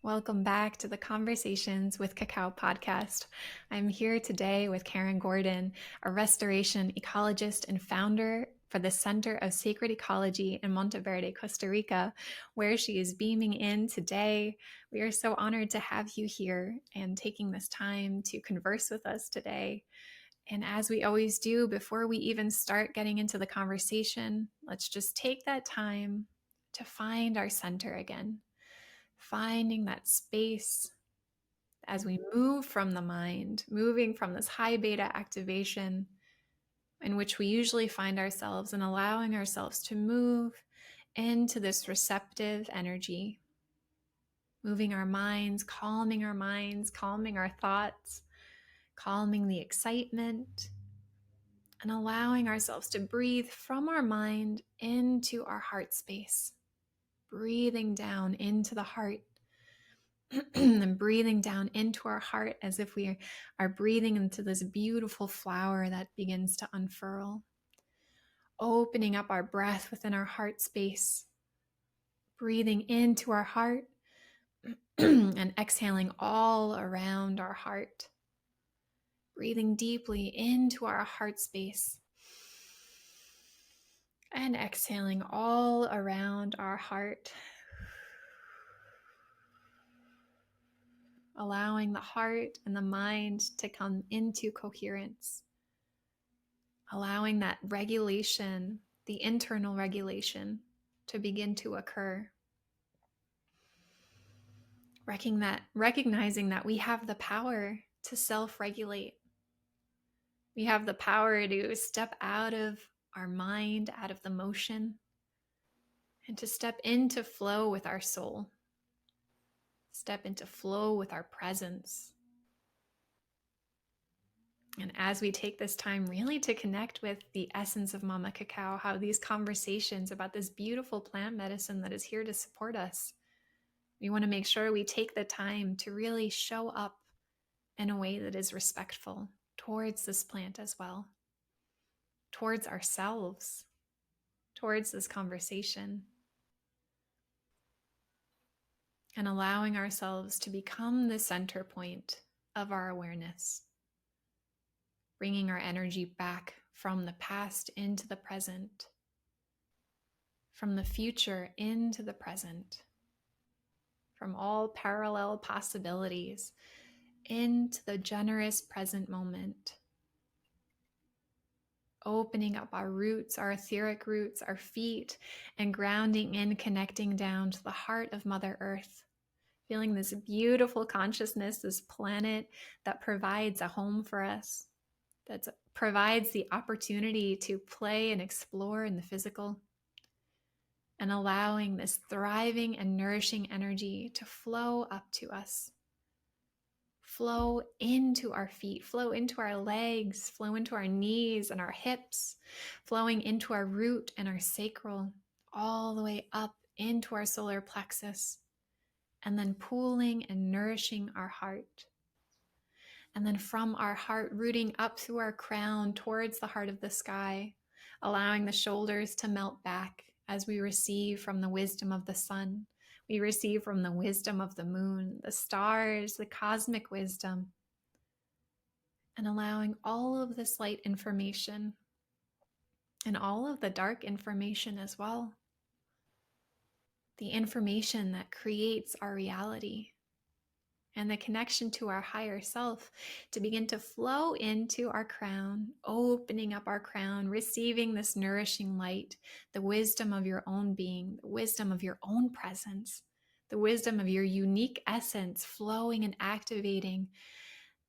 Welcome back to the Conversations with Cacao podcast. I'm here today with Karen Gordon, a restoration ecologist and founder for the Center of Sacred Ecology in Monteverde, Costa Rica, where she is beaming in today. We are so honored to have you here and taking this time to converse with us today. And as we always do, before we even start getting into the conversation, let's just take that time to find our center again. Finding that space as we move from the mind, moving from this high beta activation in which we usually find ourselves, and allowing ourselves to move into this receptive energy, moving our minds, calming our thoughts, calming the excitement, and allowing ourselves to breathe from our mind into our heart space, breathing down into the heart. And breathing down into our heart as if we are breathing into this beautiful flower that begins to unfurl. Opening up our breath within our heart space, breathing into our heart and exhaling all around our heart. Breathing deeply into our heart space and exhaling all around our heart. Allowing the heart and the mind to come into coherence. Allowing that regulation, the internal regulation, to begin to occur. Recognizing that we have the power to self-regulate. We have the power to step out of our mind, out of the motion, and to step into flow with our soul. Step into flow with our presence. And as we take this time really to connect with the essence of Mama Cacao, how these conversations about this beautiful plant medicine that is here to support us, we want to make sure we take the time to really show up in a way that is respectful towards this plant as well, towards ourselves, towards this conversation, and allowing ourselves to become the center point of our awareness. Bringing our energy back from the past into the present, from the future into the present, from all parallel possibilities into the generous present moment. Opening up our roots, our etheric roots, our feet, and grounding in, connecting down to the heart of Mother Earth. Feeling this beautiful consciousness, this planet that provides a home for us, that provides the opportunity to play and explore in the physical, and allowing this thriving and nourishing energy to flow up to us, flow into our feet, flow into our legs, flow into our knees and our hips, flowing into our root and our sacral, all the way up into our solar plexus, and then pooling and nourishing our heart. And then from our heart, rooting up through our crown towards the heart of the sky, allowing the shoulders to melt back as we receive from the wisdom of the sun. We receive from the wisdom of the moon, the stars, the cosmic wisdom, and allowing all of this light information and all of the dark information as well. The information that creates our reality and the connection to our higher self to begin to flow into our crown, opening up our crown, receiving this nourishing light, the wisdom of your own being, the wisdom of your own presence, the wisdom of your unique essence flowing and activating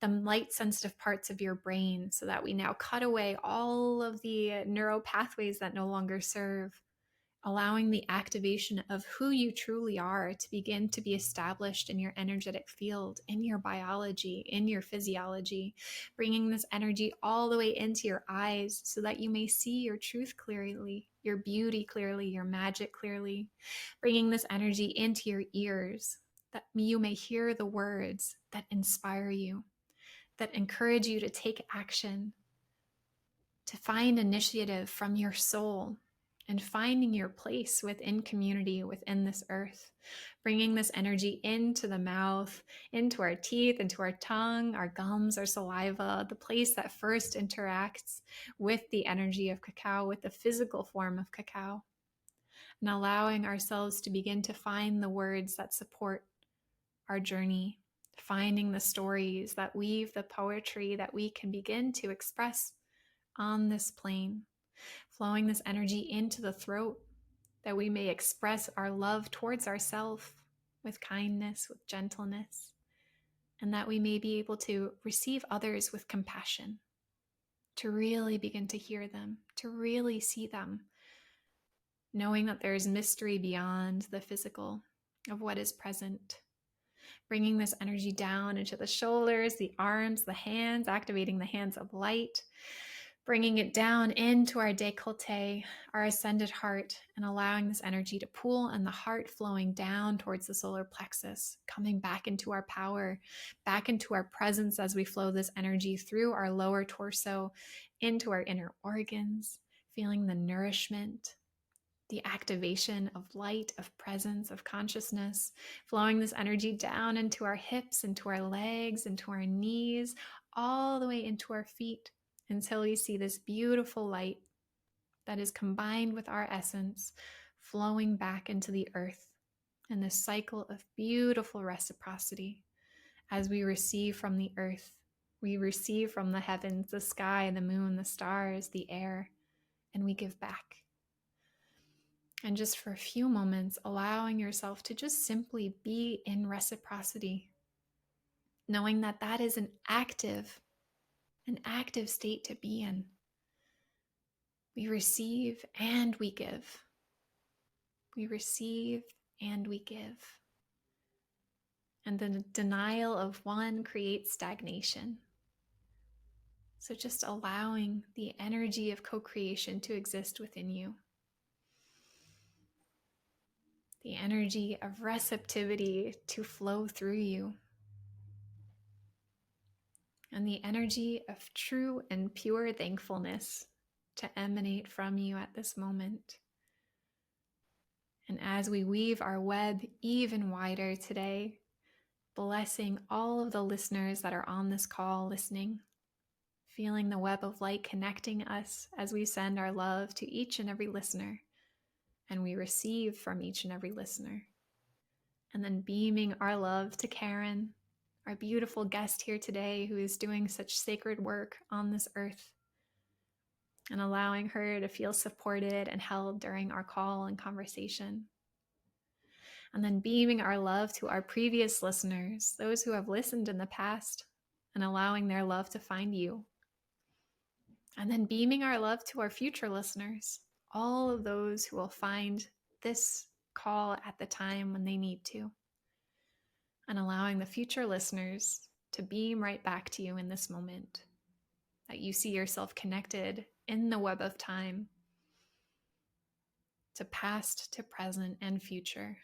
the light sensitive parts of your brain, so that we now cut away all of the neural pathways that no longer serve, allowing the activation of who you truly are to begin to be established in your energetic field, in your biology, in your physiology, bringing this energy all the way into your eyes so that you may see your truth clearly, your beauty clearly, your magic clearly, bringing this energy into your ears that you may hear the words that inspire you, that encourage you to take action, to find initiative from your soul, and finding your place within community, within this earth, bringing this energy into the mouth, into our teeth, into our tongue, our gums, our saliva, the place that first interacts with the energy of cacao, with the physical form of cacao, and allowing ourselves to begin to find the words that support our journey, finding the stories that weave the poetry that we can begin to express on this plane, flowing this energy into the throat that we may express our love towards ourselves with kindness, with gentleness, and that we may be able to receive others with compassion, to really begin to hear them, to really see them, knowing that there is mystery beyond the physical of what is present. Bringing this energy down into the shoulders, the arms, the hands, activating the hands of light, bringing it down into our décolleté, our ascended heart, and allowing this energy to pool and the heart flowing down towards the solar plexus, coming back into our power, back into our presence as we flow this energy through our lower torso, into our inner organs, feeling the nourishment, the activation of light, of presence, of consciousness, flowing this energy down into our hips, into our legs, into our knees, all the way into our feet, until we see this beautiful light that is combined with our essence flowing back into the earth, and this cycle of beautiful reciprocity. As we receive from the earth, we receive from the heavens, the sky, the moon, the stars, the air, and we give back. And just for a few moments, allowing yourself to just simply be in reciprocity, knowing that that is an active state to be in. We receive and we give. We receive and we give. And the denial of one creates stagnation. So just allowing the energy of co-creation to exist within you. The energy of receptivity to flow through you. And the energy of true and pure thankfulness to emanate from you at this moment. And as we weave our web even wider today, blessing all of the listeners that are on this call listening, feeling the web of light connecting us as we send our love to each and every listener, and we receive from each and every listener. And then beaming our love to Karen, our beautiful guest here today who is doing such sacred work on this earth, and allowing her to feel supported and held during our call and conversation. And then beaming our love to our previous listeners, those who have listened in the past, and allowing their love to find you. And then beaming our love to our future listeners, all of those who will find this call at the time when they need to. And allowing the future listeners to beam right back to you in this moment, that you see yourself connected in the web of time to past, to present, and future.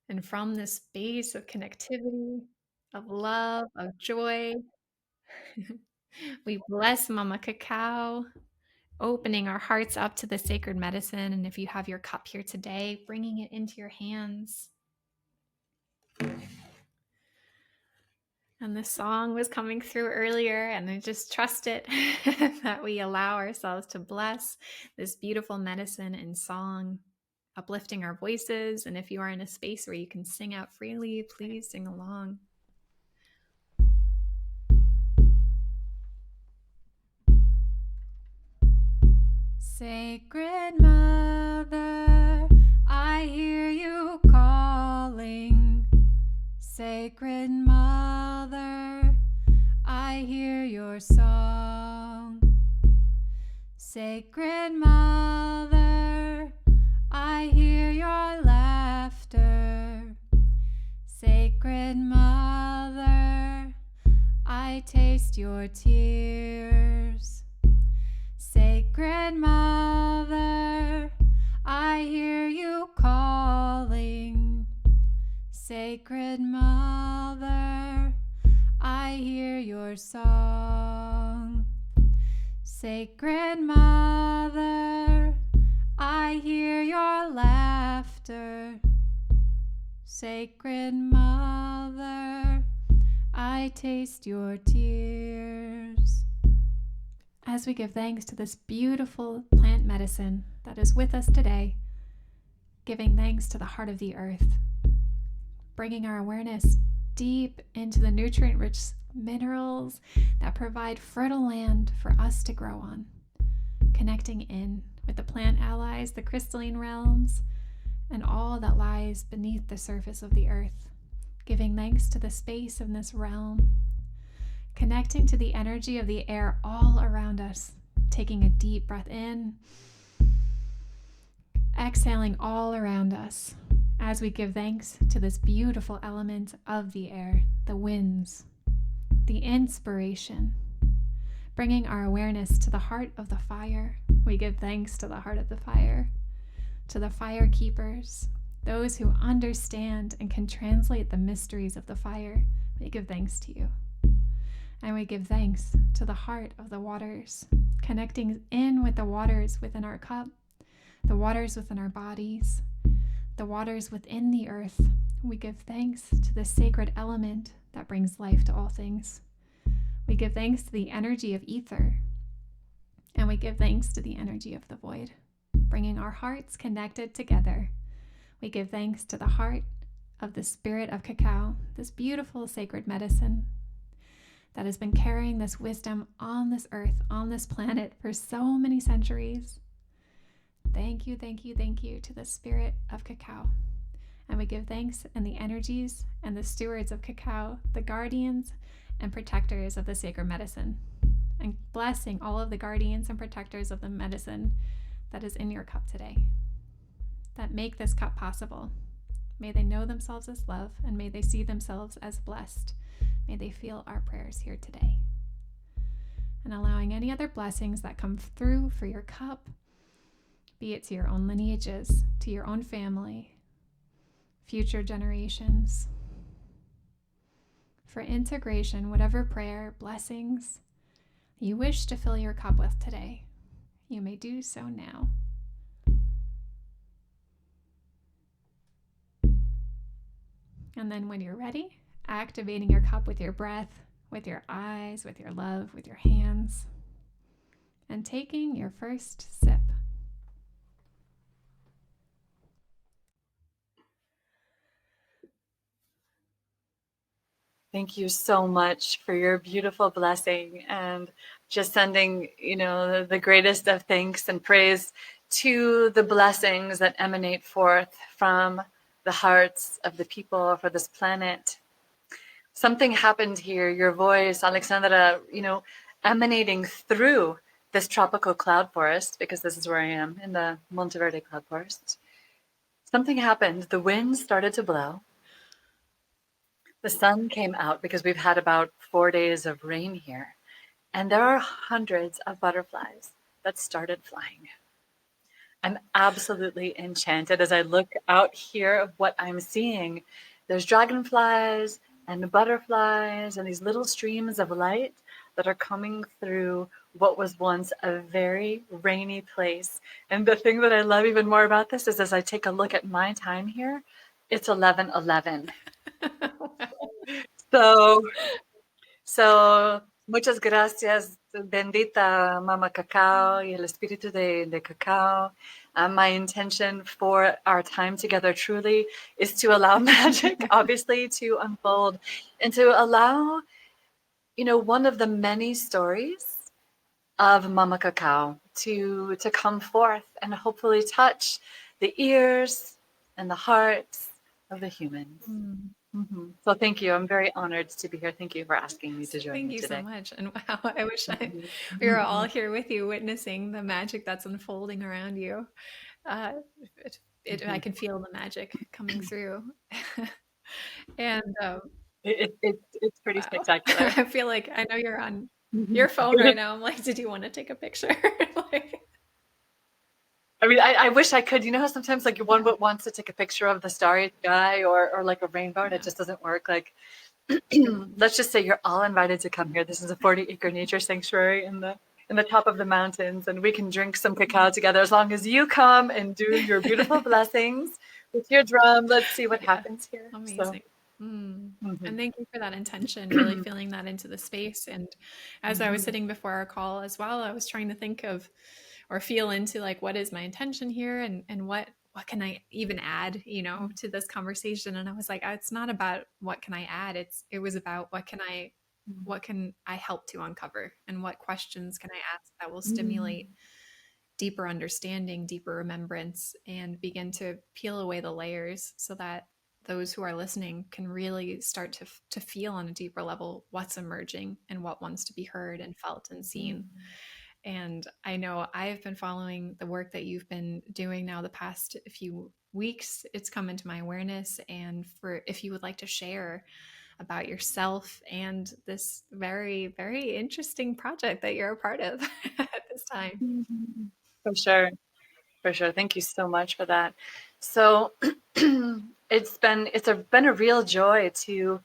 And from this space of connectivity, of love, of joy, we bless Mama Cacao, opening our hearts up to the sacred medicine. And if you have your cup here today, bringing it into your hands. And the song was coming through earlier, and I just trust it that we allow ourselves to bless this beautiful medicine in song, uplifting our voices. And if you are in a space where you can sing out freely, please sing along. Sacred Mother, I hear you calling. Sacred Mother, I hear your song. Sacred Mother, I hear your laughter. Sacred Mother, I taste your tears. Sacred Mother, I hear you calling. Sacred Mother, I hear your song. Sacred Mother, I hear your laughter. Sacred Mother, I taste your tears. As we give thanks to this beautiful plant medicine that is with us today, giving thanks to the heart of the earth, bringing our awareness deep into the nutrient-rich minerals that provide fertile land for us to grow on, connecting in with the plant allies, the crystalline realms, and all that lies beneath the surface of the earth, giving thanks to the space in this realm, connecting to the energy of the air all around us, taking a deep breath in, exhaling all around us as we give thanks to this beautiful element of the air, the winds, the inspiration, bringing our awareness to the heart of the fire. We give thanks to the heart of the fire, to the fire keepers, those who understand and can translate the mysteries of the fire. We give thanks to you. And we give thanks to the heart of the waters, connecting in with the waters within our cup, the waters within our bodies, the waters within the earth. We give thanks to the sacred element that brings life to all things. We give thanks to the energy of ether, and we give thanks to the energy of the void, bringing our hearts connected together. We give thanks to the heart of the spirit of cacao, this beautiful sacred medicine that has been carrying this wisdom on this earth, on this planet for so many centuries. Thank you, thank you, thank you to the spirit of cacao. And we give thanks and the energies and the stewards of cacao, the guardians and protectors of the sacred medicine, and blessing all of the guardians and protectors of the medicine that is in your cup today, that make this cup possible. May they know themselves as love, and may they see themselves as blessed. May they feel our prayers here today. And allowing any other blessings that come through for your cup, be it to your own lineages, to your own family, future generations, for integration, whatever prayer, blessings you wish to fill your cup with today, you may do so now. And then when you're ready, activating your cup with your breath, with your eyes, with your love, with your hands, and taking your first sip. Thank you so much for your beautiful blessing, and just sending, the greatest of thanks and praise to the blessings that emanate forth from the hearts of the people for this planet. Something happened here, your voice, Alexandra, emanating through this tropical cloud forest, because this is where I am, in the Montegrande cloud forest. Something happened. The wind started to blow. The sun came out, because we've had about 4 days of rain here. And there are hundreds of butterflies that started flying. I'm absolutely enchanted as I look out here of what I'm seeing. There's dragonflies and butterflies and these little streams of light that are coming through what was once a very rainy place. And the thing that I love even more about this is, as I take a look at my time here, it's 11:11. So, muchas gracias, bendita Mama Cacao y el espíritu de Cacao. My intention for our time together truly is to allow magic, obviously, to unfold, and to allow, one of the many stories of Mama Cacao to come forth and hopefully touch the ears and the hearts of the humans. Mm-hmm. So thank you. I'm very honored to be here. Thank you for asking me to join me today. Thank you so much. And wow, I wish we were all here with you, witnessing the magic that's unfolding around you. I can feel the magic coming through. And it's pretty spectacular. I feel like I know you're on your phone right now. I'm like, did you want to take a picture? I mean, I wish I could. You know how sometimes like one wants to take a picture of the starry sky or like a rainbow, and it just doesn't work. Like, let's just say you're all invited to come here. This is a 40-acre nature sanctuary in the in the top of the mountains, and we can drink some cacao together as long as you come and do your beautiful blessings with your drum. Let's see what Yeah, happens here. So, amazing. Mm. And mhm, thank you for that intention, really feeling that into the space. And as I was mhm, sitting before our call as well, I was trying to think of or feel into like what is my intention here and what can I even add, to this conversation. And I was like, it's not about what can I add. It was about what can I help to uncover and what questions can I ask that will stimulate deeper understanding, deeper remembrance, and begin to peel away the layers so that those who are listening can really start to feel on a deeper level what's emerging and what wants to be heard and felt and seen. And I know I've been following the work that you've been doing now the past few weeks. It's come into my awareness. And for if you would like to share about yourself and this very, very interesting project that you're a part of at this time. mhm. For sure. For sure. Thank you so much for that. So it's been a real joy to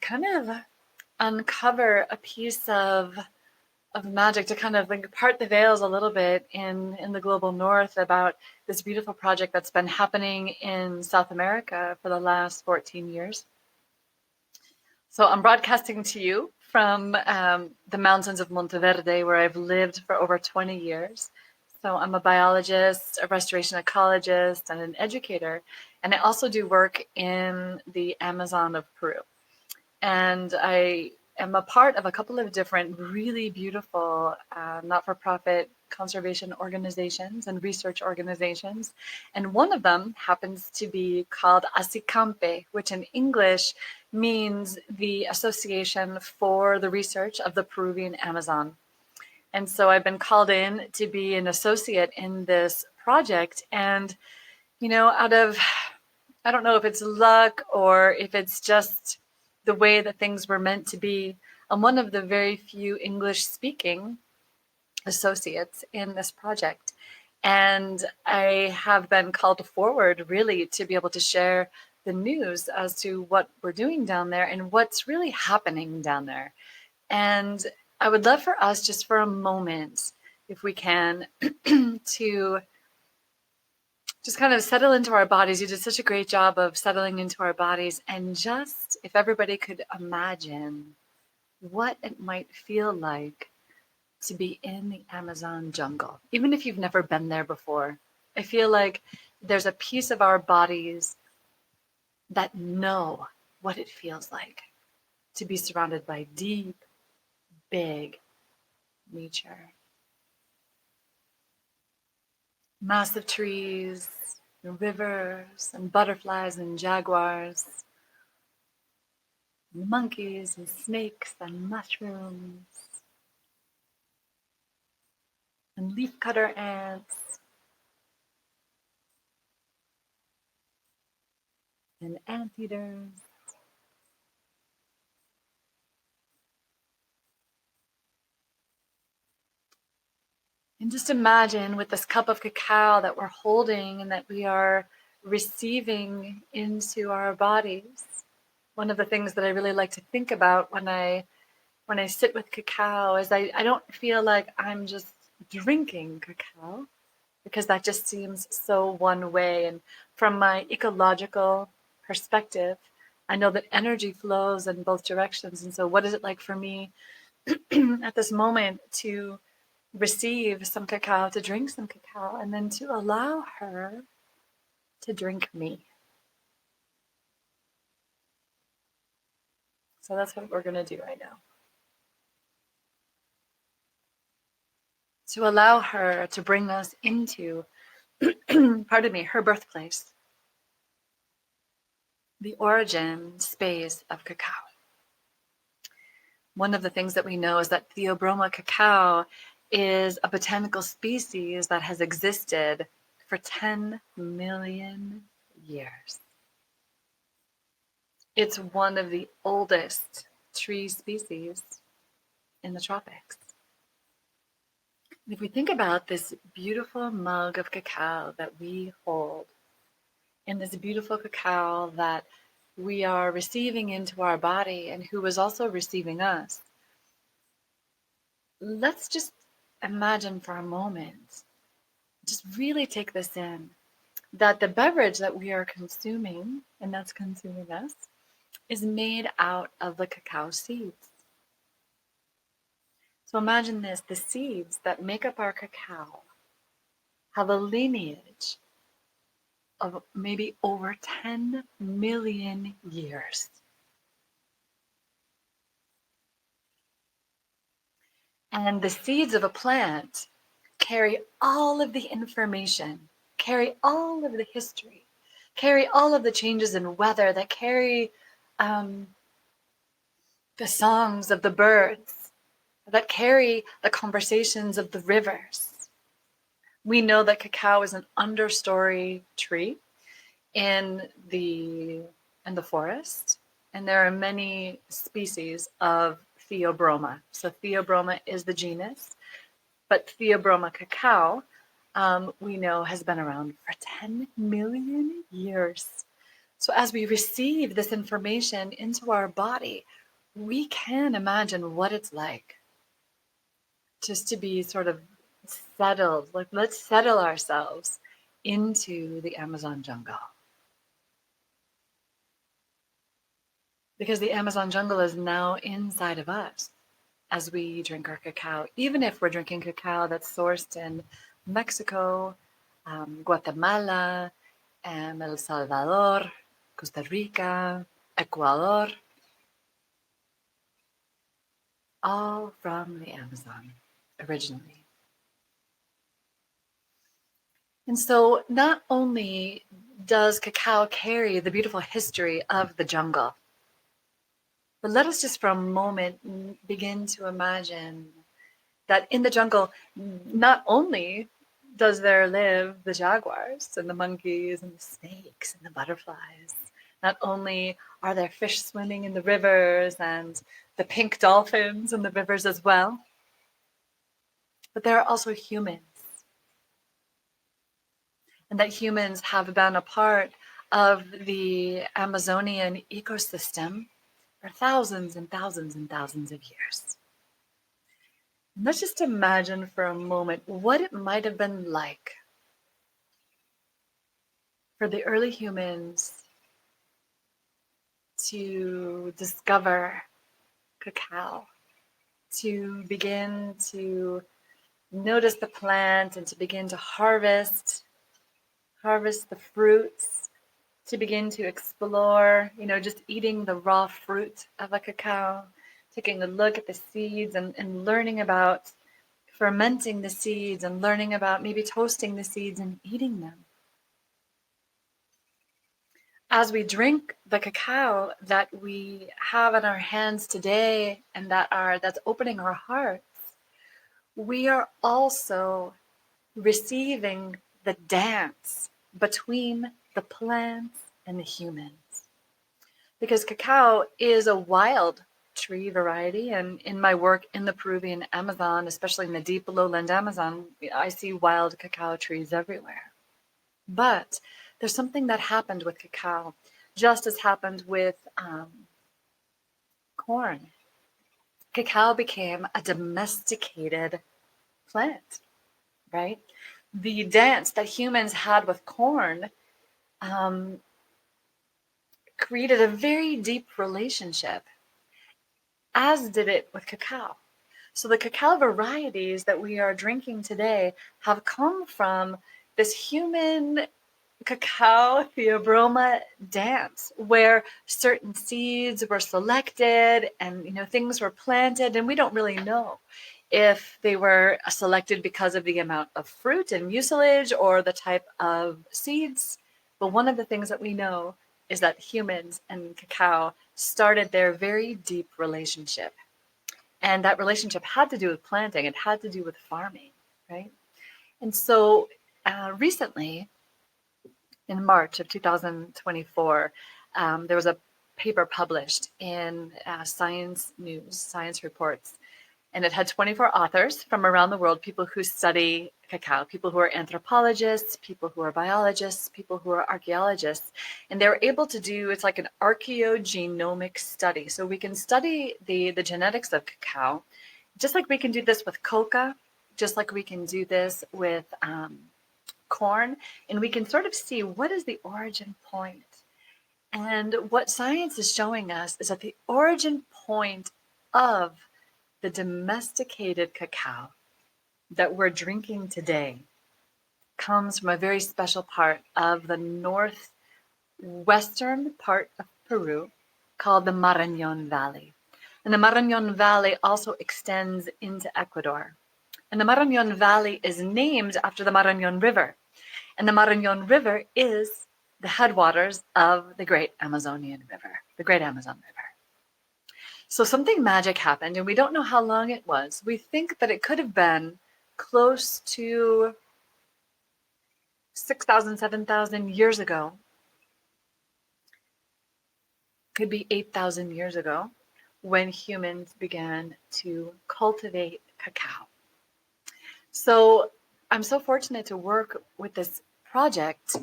kind of uncover a piece of magic, to kind of like part the veils a little bit in the global north about this beautiful project that's been happening in South America for the last 14 years. So I'm broadcasting to you from the mountains of Monteverde, where I've lived for over 20 years. So I'm a biologist, a restoration ecologist, and an educator. And I also do work in the Amazon of Peru. And I am a part of a couple of different really beautiful not-for-profit conservation organizations and research organizations. And one of them happens to be called ASICAMPE, which in English means the Association for the Research of the Peruvian Amazon. And so I've been called in to be an associate in this project. And, out of, I don't know if it's luck or if it's just the way that things were meant to be, I'm one of the very few English speaking associates in this project. And I have been called forward really to be able to share the news as to what we're doing down there and what's really happening down there. And I would love for us just for a moment, if we can, to just kind of settle into our bodies. You did such a great job of settling into our bodies. And just if everybody could imagine what it might feel like to be in the Amazon jungle, even if you've never been there before. I feel like there's a piece of our bodies that know what it feels like to be surrounded by deep, big nature. Massive trees, rivers, and butterflies and jaguars, and monkeys and snakes and mushrooms, and leafcutter ants, and anteaters. And just imagine with this cup of cacao that we're holding and that we are receiving into our bodies. One of the things that I really like to think about when I sit with cacao is I don't feel like I'm just drinking cacao, because that just seems so one way. And from my ecological perspective, I know that energy flows in both directions. And so what is it like for me at this moment to receive some cacao, to drink some cacao, and then to allow her to drink me? So that's what we're going to do right now. To allow her to bring us into, pardon me, her birthplace, the origin space of cacao. One of the things that we know is that Theobroma cacao is a botanical species that has existed for 10 million years. It's one of the oldest tree species in the tropics. If we think about this beautiful mug of cacao that we hold, and this beautiful cacao that we are receiving into our body and who is also receiving us, let's just imagine for a moment, just really take this in, that the beverage that we are consuming, and that's consuming us, is made out of the cacao seeds. So imagine this, the seeds that make up our cacao have a lineage of maybe over 10 million years. And the seeds of a plant carry all of the information, carry all of the history, carry all of the changes in weather, that carry the songs of the birds, that carry the conversations of the rivers. We know that cacao is an understory tree in the forest, and there are many species of Theobroma. So Theobroma is the genus, but Theobroma cacao, we know, has been around for 10 million years. So as we receive this information into our body, we can imagine what it's like just to be sort of settled. Like, let's settle ourselves into the Amazon jungle. Because the Amazon jungle is now inside of us as we drink our cacao, even if we're drinking cacao that's sourced in Mexico, Guatemala, El Salvador, Costa Rica, Ecuador, all from the Amazon originally. And so not only does cacao carry the beautiful history of the jungle, but let us just for a moment begin to imagine that in the jungle, not only does there live the jaguars and the monkeys and the snakes and the butterflies, not only are there fish swimming in the rivers and the pink dolphins in the rivers as well, but there are also humans. And that humans have been a part of the Amazonian ecosystem for thousands and thousands and thousands of years. Let's just imagine for a moment what it might have been like for the early humans to discover cacao, to begin to notice the plant and to begin to harvest the fruits, to begin to explore, just eating the raw fruit of a cacao, taking a look at the seeds and learning about fermenting the seeds and learning about maybe toasting the seeds and eating them. As we drink the cacao that we have in our hands today and that's opening our hearts, we are also receiving the dance between the plants and the humans. Because cacao is a wild tree variety, and in my work in the Peruvian Amazon, especially in the deep lowland Amazon, I see wild cacao trees everywhere. But there's something that happened with cacao, just as happened with corn. Cacao became a domesticated plant, right? The dance that humans had with corn created a very deep relationship, as did it with cacao. So the cacao varieties that we are drinking today have come from this human cacao theobroma dance, where certain seeds were selected and things were planted, and we don't really know if they were selected because of the amount of fruit and mucilage or the type of seeds. But one of the things that we know is that humans and cacao started their very deep relationship. And that relationship had to do with planting, it had to do with farming, right? And so recently, in March of 2024, there was a paper published in Science News, Science Reports, and it had 24 authors from around the world, people who study cacao, people who are anthropologists, people who are biologists, people who are archaeologists. And they were able to do, it's like an archaeogenomic study. So we can study the genetics of cacao, just like we can do this with coca just like we can do this with corn, and we can sort of see what is the origin point. And what science is showing us is that the origin point of the domesticated cacao that we're drinking today comes from a very special part of the northwestern part of Peru called the Marañón Valley. And the Marañón Valley also extends into Ecuador. And the Marañón Valley is named after the Marañón River. And the Marañón River is the headwaters of the Great Amazonian River, the Great Amazon River. So something magic happened, and we don't know how long it was. We think that it could have been close to 6,000, 7,000 years ago. Could be 8,000 years ago when humans began to cultivate cacao. So I'm so fortunate to work with this project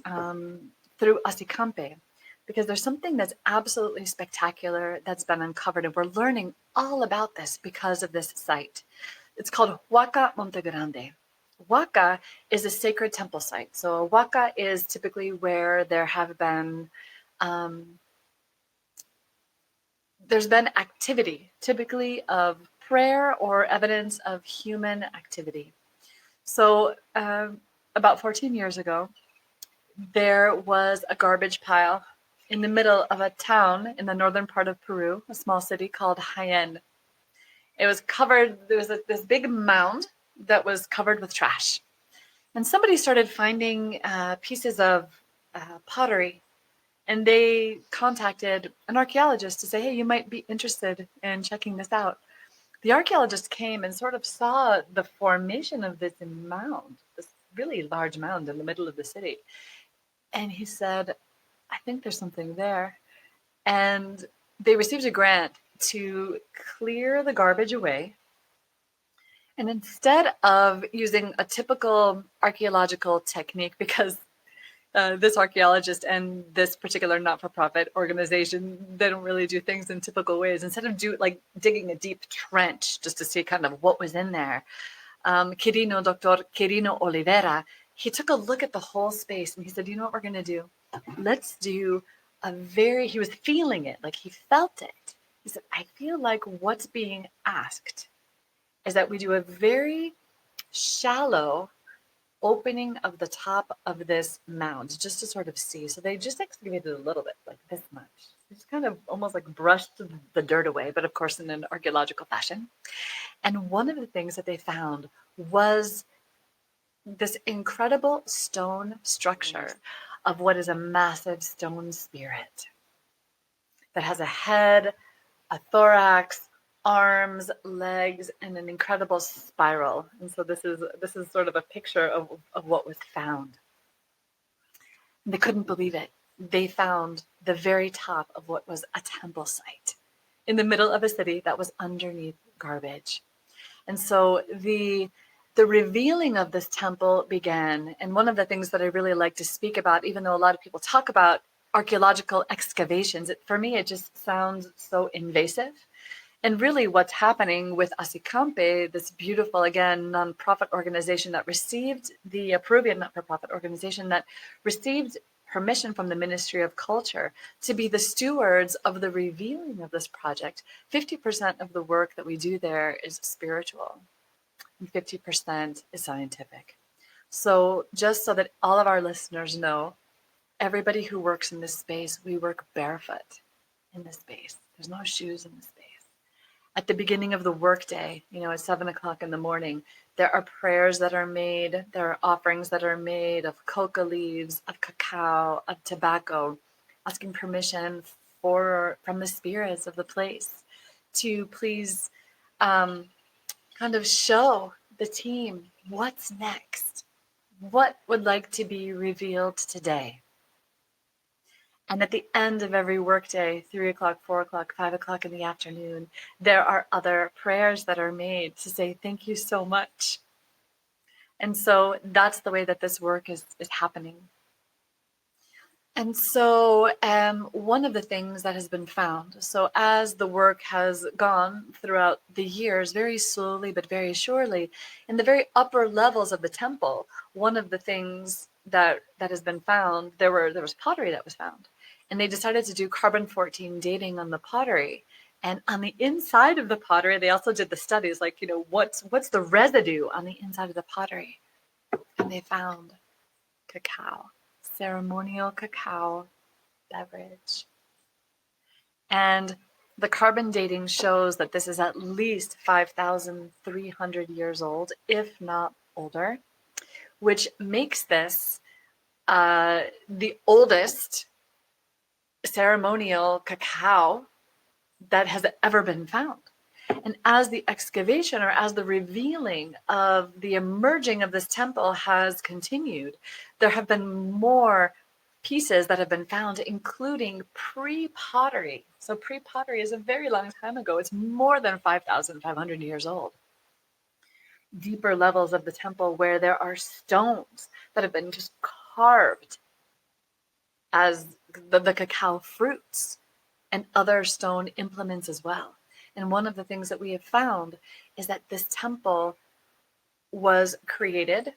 through Asicampe, because there's something that's absolutely spectacular that's been uncovered, and we're learning all about this because of this site. It's called Huaca Montegrande. Huaca is a sacred temple site. So Huaca is typically where there have been there's been activity, typically of prayer or evidence of human activity. So about 14 years ago, there was a garbage pile in the middle of a town in the northern part of Peru, a small city called Jaén. It was covered, there was this big mound that was covered with trash. And somebody started finding pieces of pottery, and they contacted an archaeologist to say, hey, you might be interested in checking this out. The archaeologist came and sort of saw the formation of this mound, this really large mound in the middle of the city. And he said, I think there's something there. And they received a grant to clear the garbage away. And instead of using a typical archaeological technique, because this archaeologist and this particular not-for-profit organization, they don't really do things in typical ways. Instead of digging a deep trench just to see kind of what was in there, Dr. Quirino Oliveira, he took a look at the whole space and he said, you know what we're going to do? Let's do he was feeling it, like he felt it. He said, I feel like what's being asked is that we do a very shallow opening of the top of this mound just to sort of see. So they just excavated a little bit, like this much. They just kind of almost like brushed the dirt away, but of course in an archaeological fashion. And one of the things that they found was this incredible stone structure of what is a massive stone spirit that has a head, a thorax, arms, legs, and an incredible spiral. And so this is sort of a picture of what was found. And they couldn't believe it. They found the very top of what was a temple site in the middle of a city that was underneath garbage. And so the revealing of this temple began. And one of the things that I really like to speak about, even though a lot of people talk about archaeological excavations, for me, it just sounds so invasive. And really what's happening with Asicampe, this beautiful, again, nonprofit organization that received the Peruvian not-for-profit organization that received permission from the Ministry of Culture to be the stewards of the revealing of this project. 50% of the work that we do there is spiritual, and 50% is scientific. So just so that all of our listeners know, everybody who works in this space, we work barefoot in this space. There's no shoes in this space. At the beginning of the workday, at 7 o'clock in the morning, there are prayers that are made, there are offerings that are made of coca leaves, of cacao, of tobacco, asking permission from the spirits of the place to please kind of show the team what's next, what would like to be revealed today. And at the end of every workday, 3 o'clock, 4 o'clock, 5 o'clock in the afternoon, there are other prayers that are made to say, thank you so much. And so that's the way that this work is happening. And so one of the things that has been found, so as the work has gone throughout the years, very slowly but very surely, in the very upper levels of the temple, one of the things that has been found, there was pottery that was found. And they decided to do carbon-14 dating on the pottery. And on the inside of the pottery, they also did the studies, like, what's the residue on the inside of the pottery? And they found cacao. Ceremonial cacao beverage. And the carbon dating shows that this is at least 5,300 years old, if not older, which makes this the oldest ceremonial cacao that has ever been found. And as the excavation, or as the revealing of the emerging of this temple has continued, there have been more pieces that have been found, including pre-pottery. So pre-pottery is a very long time ago. It's more than 5,500 years old. Deeper levels of the temple where there are stones that have been just carved as the cacao fruits, and other stone implements as well. And one of the things that we have found is that this temple was created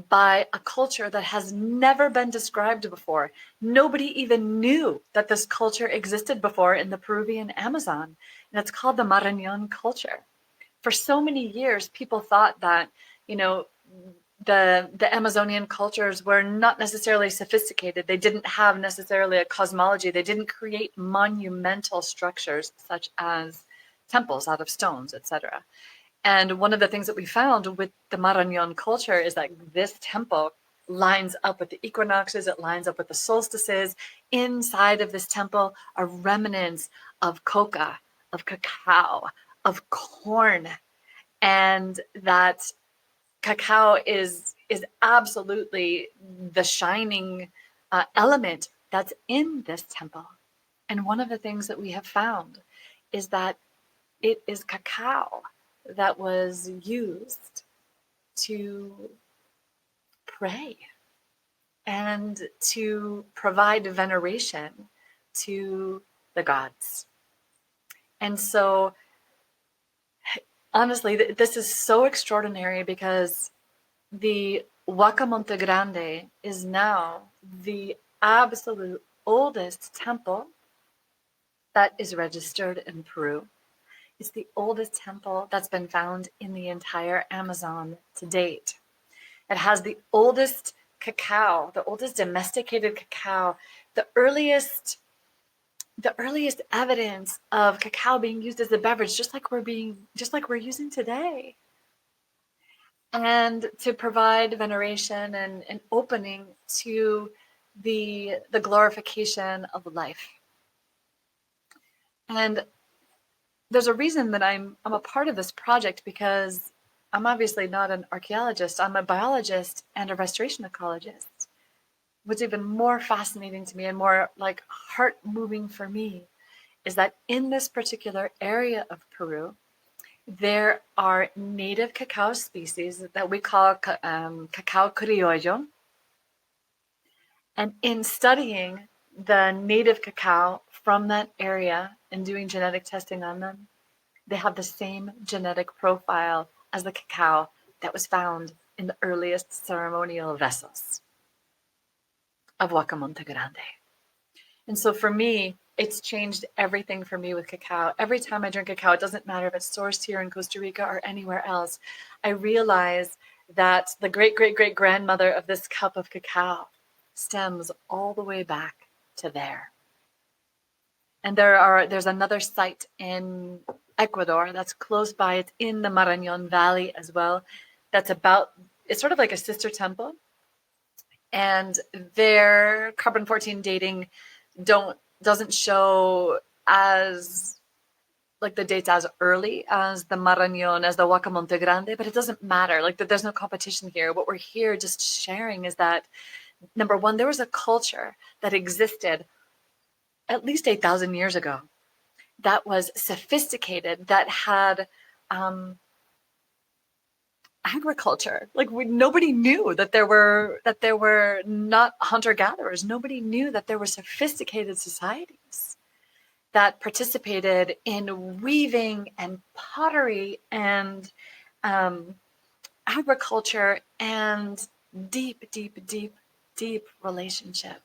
by a culture that has never been described before. Nobody even knew that this culture existed before in the Peruvian Amazon, and it's called the Marañón culture. For so many years, people thought that, the Amazonian cultures were not necessarily sophisticated. They didn't have necessarily a cosmology. They didn't create monumental structures such as temples out of stones, etc. And one of the things that we found with the Marañón culture is that this temple lines up with the equinoxes, it lines up with the solstices. Inside of this temple are remnants of coca, of cacao, of corn, and that cacao is absolutely the shining element that's in this temple. And one of the things that we have found is that it is cacao that was used to pray and to provide veneration to the gods. And so honestly, this is so extraordinary because the Huaca Montegrande is now the absolute oldest temple that is registered in Peru. It's the oldest temple that's been found in the entire Amazon to date. It has the oldest cacao, the oldest domesticated cacao, the earliest evidence of cacao being used as a beverage, just like we're using today. And to provide veneration and opening to the glorification of life. And there's a reason that I'm a part of this project, because I'm obviously not an archaeologist. I'm a biologist and a restoration ecologist. What's even more fascinating to me and more like heart-moving for me is that in this particular area of Peru, there are native cacao species that we call cacao criollo. And in studying the native cacao from that area and doing genetic testing on them, they have the same genetic profile as the cacao that was found in the earliest ceremonial vessels of Huaca Montegrande. And so for me, it's changed everything for me with cacao. Every time I drink cacao, it doesn't matter if it's sourced here in Costa Rica or anywhere else, I realize that the great-great-great-grandmother of this cup of cacao stems all the way back to there. And there's another site in Ecuador that's close by. It's in the Marañón Valley as well. It's sort of like a sister temple. And their carbon-14 dating doesn't show as like the dates as early as the Marañón, as the Huaca Montegrande, but it doesn't matter. Like there's no competition here. What we're here just sharing is that, number one, there was a culture that existed at least 8,000 years ago that was sophisticated, that had agriculture. Like nobody knew that there were not hunter gatherers. Nobody knew that there were sophisticated societies that participated in weaving and pottery and um, agriculture and deep, deep, deep, deep relationship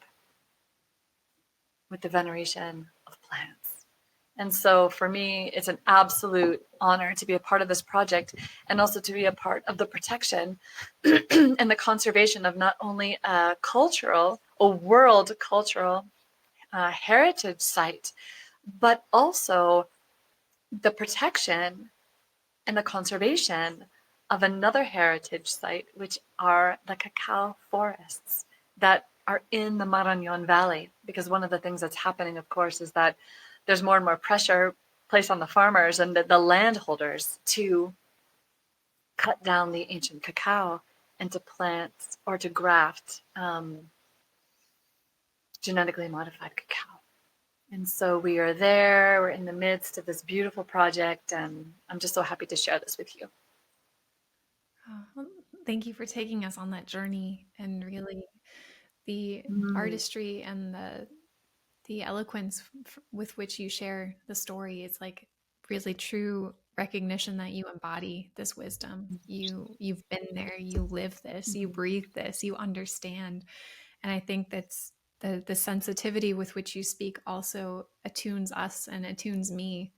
with the veneration of plants. And so for me, it's an absolute honor to be a part of this project and also to be a part of the protection and the conservation of not only a world cultural heritage site, but also the protection and the conservation of another heritage site, which are the cacao forests that are in the Marañón Valley. Because one of the things that's happening, of course, is that there's more and more pressure placed on the farmers and the landholders to cut down the ancient cacao and to plant or to graft genetically modified cacao. And so we are there, we're in the midst of this beautiful project, and I'm just so happy to share this with you. Oh, well, thank you for taking us on that journey, and really the Mm. artistry and the eloquence with which you share the story is like really true recognition that you embody this wisdom. You've been there, you live this, you breathe this, you understand. And I think that's the sensitivity with which you speak also attunes us and attunes me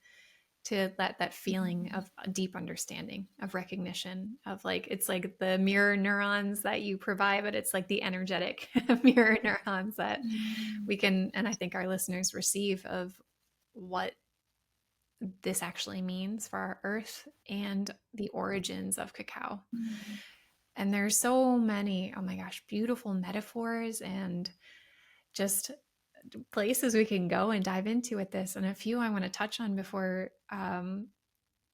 to that feeling of a deep understanding, of recognition, of like it's like the mirror neurons that you provide, but it's like the energetic mirror neurons that we can, and I think our listeners receive, of what this actually means for our earth and the origins of cacao. And there's so many, oh my gosh, beautiful metaphors and just places we can go and dive into with this. And a few I want to touch on before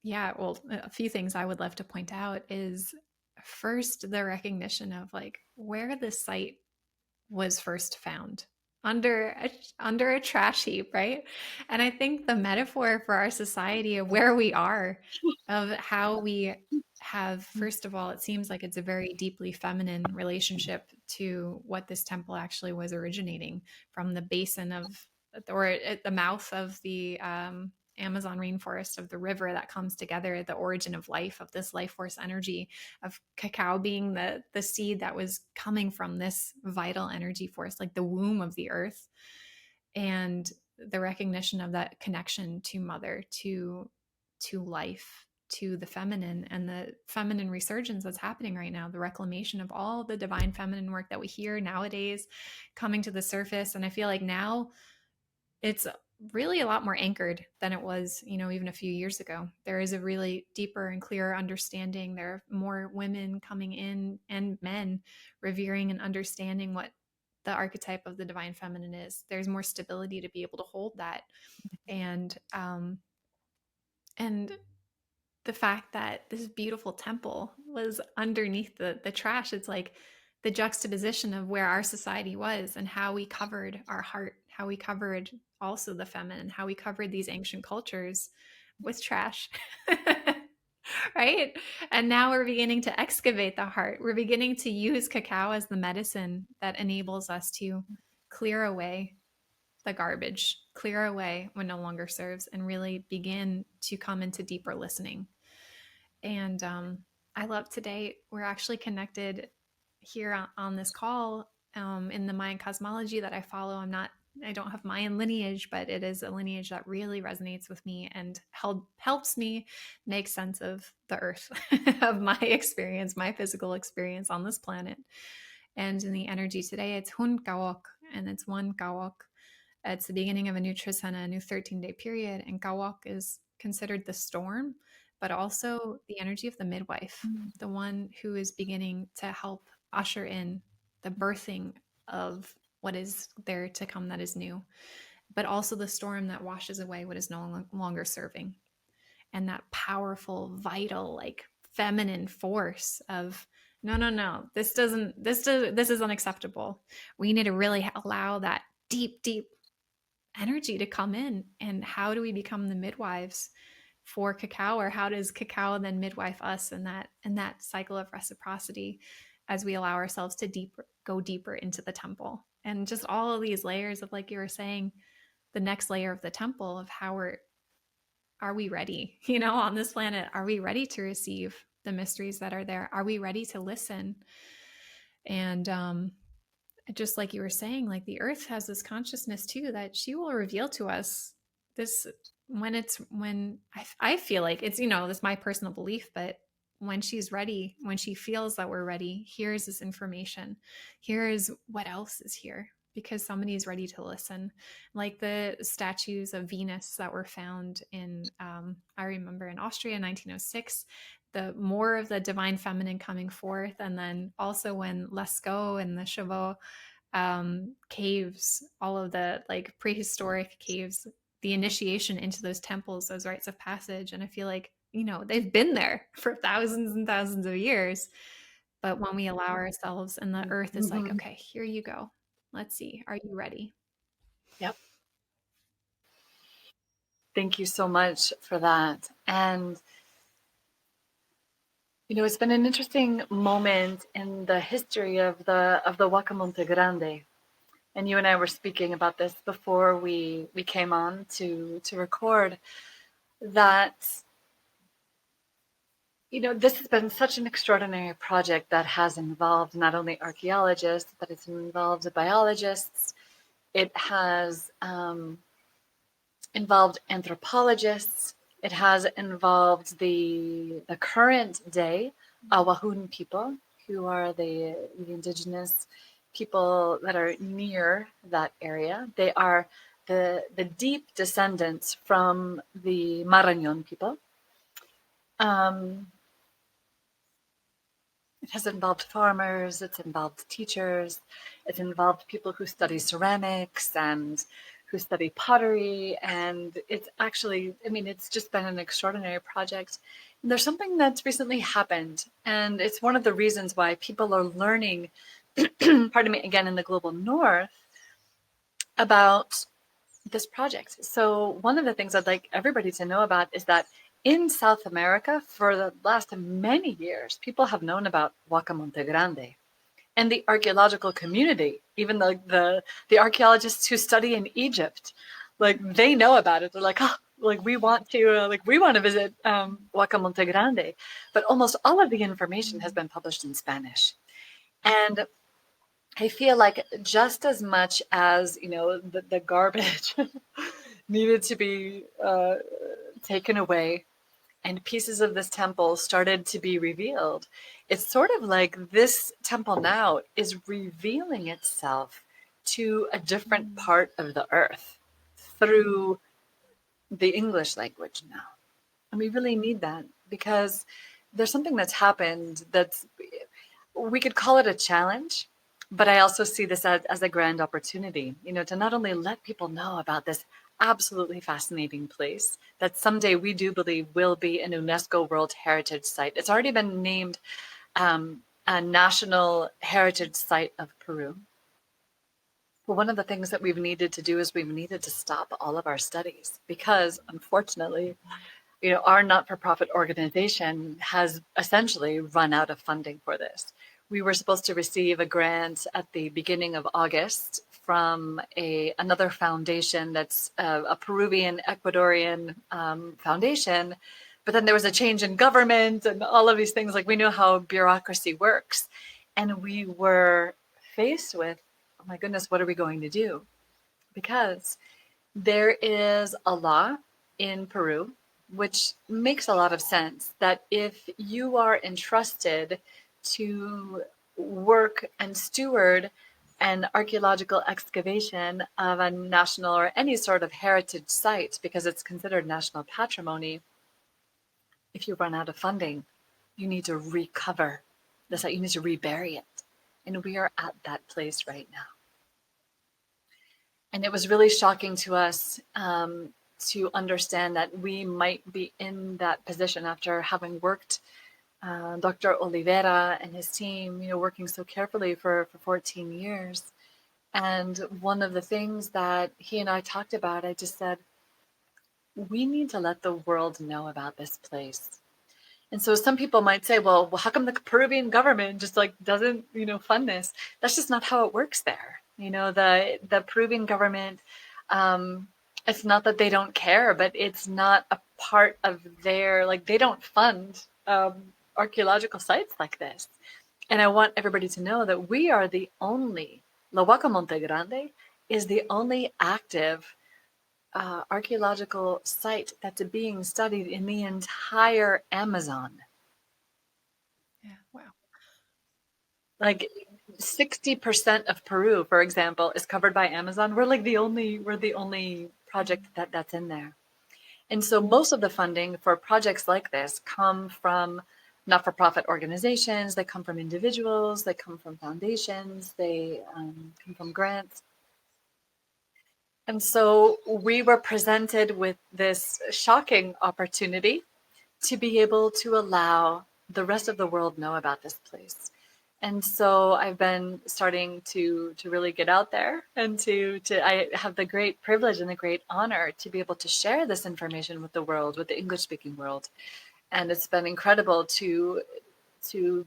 yeah, well, a few things I would love to point out is first the recognition of like where this site was first found, under under a trash heap, right? And I think the metaphor for our society of where we are, of how we have, first of all, it seems like it's a very deeply feminine relationship to what this temple actually was originating from, the basin of, or at the mouth of the Amazon rainforest, of the river that comes together, the origin of life, of this life force energy, of cacao being the seed that was coming from this vital energy force, like the womb of the earth. And the recognition of that connection to mother, to life, to the feminine, and the feminine resurgence that's happening right now, the reclamation of all the divine feminine work that we hear nowadays coming to the surface. And I feel like now it's really a lot more anchored than it was, even a few years ago. There is a really deeper and clearer understanding. There are more women coming in and men revering and understanding what the archetype of the divine feminine is. There's more stability to be able to hold that. And the fact that this beautiful temple was underneath the trash, it's like the juxtaposition of where our society was and how we covered our heart, how we covered also the feminine, how we covered these ancient cultures with trash. Right? And now we're beginning to excavate the heart. We're beginning to use cacao as the medicine that enables us to clear away the garbage, clear away what no longer serves, and really begin to come into deeper listening. And I love today, we're actually connected here on this call, in the Mayan cosmology that I follow. I don't have Mayan lineage, but it is a lineage that really resonates with me and helps me make sense of the earth, of my experience, my physical experience on this planet. And in the energy today, it's Hun Kawok, and it's one Kawok. It's the beginning of a new Trisana, a new 13-day period. And Kawok is considered the storm, but also the energy of the midwife, the one who is beginning to help usher in the birthing of what is there to come that is new, but also the storm that washes away what is no longer serving. And that powerful, vital, like feminine force of, no, no, no, this is unacceptable. We need to really allow that deep, deep energy to come in. And how do we become the midwives for Cacao, or how does Cacao then midwife us in that cycle of reciprocity as we allow ourselves to go deeper into the temple? And just all of these layers of, like you were saying, the next layer of the temple of how are we ready, on this planet? Are we ready to receive the mysteries that are there? Are we ready to listen? And just like you were saying, like the earth has this consciousness too, that she will reveal to us this when I feel like it's, this is my personal belief, but when she's ready, when she feels that we're ready, here's this information. Here's what else is here, because somebody's ready to listen. Like the statues of Venus that were found in, I remember in Austria in 1906, the more of the divine feminine coming forth. And then also when Lascaux and the Chauveau caves, all of the like prehistoric caves, the initiation into those temples, those rites of passage. And I feel like, they've been there for thousands and thousands of years. But when we allow ourselves, and the earth is like, Mm-hmm. okay, here you go. Let's see. Are you ready? Yep. Thank you so much for that. And it's been an interesting moment in the history of the Huaca Montegrande. And you and I were speaking about this before we came on to record, that this has been such an extraordinary project that has involved not only archaeologists, but it's involved biologists. It has involved anthropologists. It has involved the current day Awahun people, who are the indigenous people that are near that area. They are the deep descendants from the Marañón people. It has involved farmers, it's involved teachers, it's involved people who study ceramics and who study pottery. And it's actually, it's just been an extraordinary project. And there's something that's recently happened. And it's one of the reasons why people are learning, pardon me, again, in the global north about this project. So one of the things I'd like everybody to know about is that in South America, for the last many years, people have known about Huaca Montegrande. And the archaeological community, even the archaeologists who study in Egypt, like they know about it. They're like, oh, like we want to visit Huaca Montegrande. But almost all of the information has been published in Spanish. And I feel like just as much as, the garbage needed to be taken away and pieces of this temple started to be revealed, it's sort of like this temple now is revealing itself to a different part of the earth through the English language now. And we really need that, because there's something that's happened we could call it a challenge, but I also see this as a grand opportunity, to not only let people know about this absolutely fascinating place that someday we do believe will be an UNESCO World Heritage Site. It's already been named a National Heritage Site of Peru. Well, one of the things that we've needed to do is we've needed to stop all of our studies, because unfortunately, our not-for-profit organization has essentially run out of funding for this. We were supposed to receive a grant at the beginning of August from another foundation that's a Peruvian Ecuadorian foundation, but then there was a change in government and all of these things. Like, we know how bureaucracy works, and we were faced with, oh my goodness, what are we going to do? Because there is a law in Peru which makes a lot of sense, that if you are entrusted to work and steward an archaeological excavation of a national or any sort of heritage site, because it's considered national patrimony, if you run out of funding, you need to recover the site, you need to rebury it. And we are at that place right now. And it was really shocking to us to understand that we might be in that position after having worked Dr. Oliveira and his team, working so carefully for 14 years. And one of the things that he and I talked about, I just said, we need to let the world know about this place. And so some people might say, well, how come the Peruvian government just like doesn't, fund this? That's just not how it works there. The Peruvian government, it's not that they don't care, but it's not a part of their, like, they don't fund archaeological sites like this. And I want everybody to know that we are the only, La Huaca Montegrande is the only active archaeological site that's being studied in the entire Amazon. Yeah. Wow. Like 60% of Peru, for example, is covered by Amazon. We're the only project that's in there. And so most of the funding for projects like this come from not-for-profit organizations, they come from individuals, they come from foundations, they come from grants. And so we were presented with this shocking opportunity to be able to allow the rest of the world know about this place. And so I've been starting to really get out there, and to I have the great privilege and the great honor to be able to share this information with the world, with the English speaking world. And it's been incredible to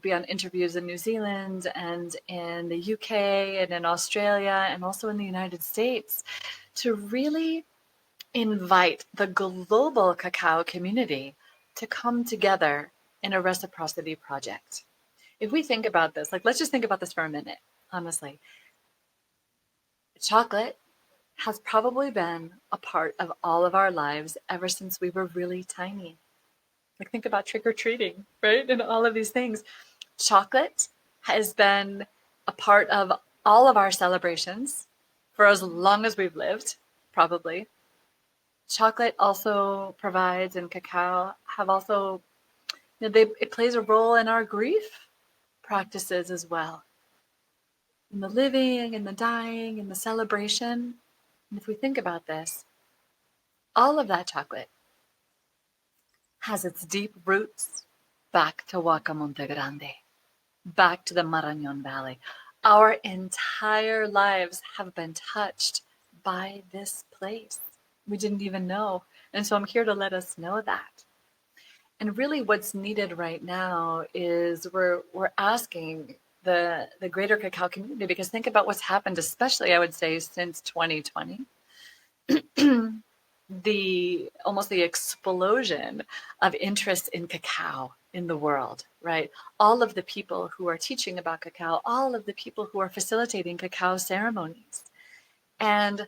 be on interviews in New Zealand and in the UK and in Australia and also in the United States, to really invite the global cacao community to come together in a reciprocity project. If we think about this, like, let's just think about this for a minute, honestly. Chocolate has probably been a part of all of our lives ever since we were really tiny. Like, think about trick or treating, right? And all of these things. Chocolate has been a part of all of our celebrations for as long as we've lived, probably. Chocolate also provides, and cacao have also, it plays a role in our grief practices as well, in the living, in the dying, in the celebration. And if we think about this, all of that chocolate has its deep roots back to Huaca Montegrande, back to the Marañón Valley. Our entire lives have been touched by this place. We didn't even know. And so I'm here to let us know that. And really what's needed right now is we're asking the greater cacao community, because think about what's happened, especially I would say since 2020, almost the explosion of interest in cacao in the world, right? All of the people who are teaching about cacao, all of the people who are facilitating cacao ceremonies, and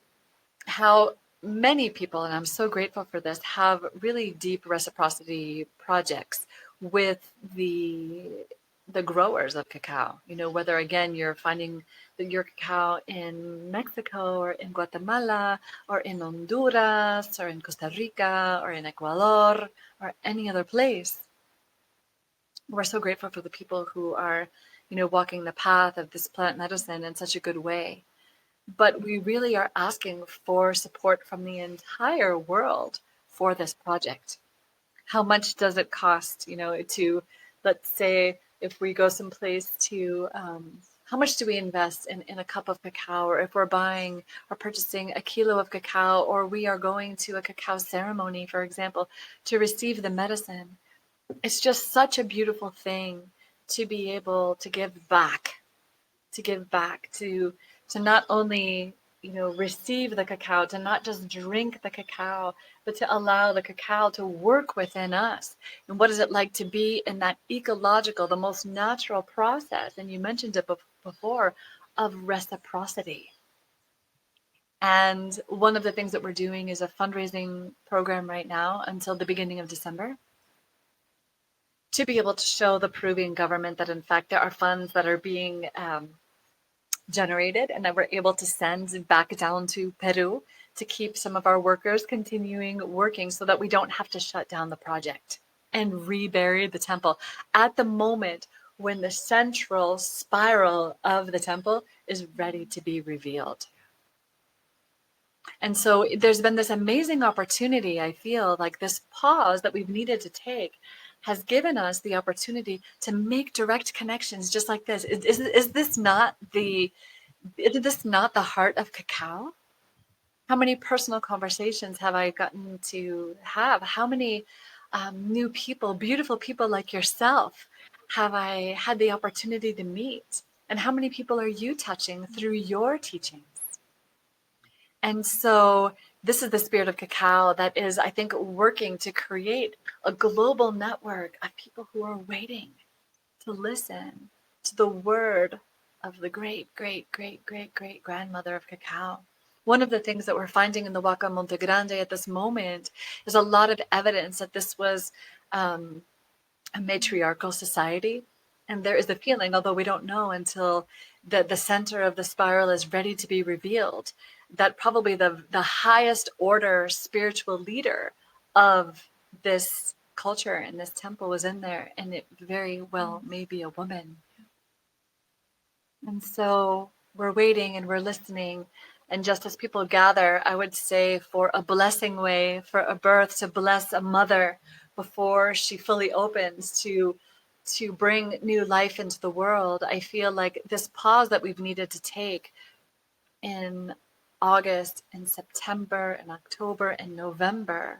how many people, and I'm so grateful for this, have really deep reciprocity projects with the growers of cacao. Whether again you're finding your cacao in Mexico or in Guatemala or in Honduras or in Costa Rica or in Ecuador or any other place. We're so grateful for the people who are, walking the path of this plant medicine in such a good way. But we really are asking for support from the entire world for this project. How much does it cost, to, let's say, if we go someplace to, how much do we invest in a cup of cacao, or if we're buying or purchasing a kilo of cacao, or we are going to a cacao ceremony, for example, to receive the medicine? It's just such a beautiful thing to be able to give back, to not only receive the cacao, to not just drink the cacao, but to allow the cacao to work within us. And what is it like to be in that ecological, the most natural process, and you mentioned it before, of reciprocity. And one of the things that we're doing is a fundraising program right now until the beginning of December, to be able to show the Peruvian government that in fact there are funds that are being generated and that we're able to send back down to Peru to keep some of our workers continuing working, so that we don't have to shut down the project and rebury the temple at the moment when the central spiral of the temple is ready to be revealed. And so there's been this amazing opportunity. I feel like this pause that we've needed to take has given us the opportunity to make direct connections just like this. Is this not the heart of cacao? How many personal conversations have I gotten to have? How many new people, beautiful people like yourself, have I had the opportunity to meet? And how many people are you touching through your teachings? And so this is the spirit of cacao that is, I think, working to create a global network of people who are waiting to listen to the word of the great, great, great, great, great grandmother of cacao. One of the things that we're finding in the Huaca Montegrande at this moment is a lot of evidence that this was um, a matriarchal society. And there is a feeling, although we don't know until the center of the spiral is ready to be revealed, that probably the highest order spiritual leader of this culture and this temple was in there, and it very well may be a woman. And so we're waiting and we're listening. And just as people gather, I would say for a blessing way, for a birth, to bless a mother before she fully opens to bring new life into the world. I feel like this pause that we've needed to take in August and September and October and November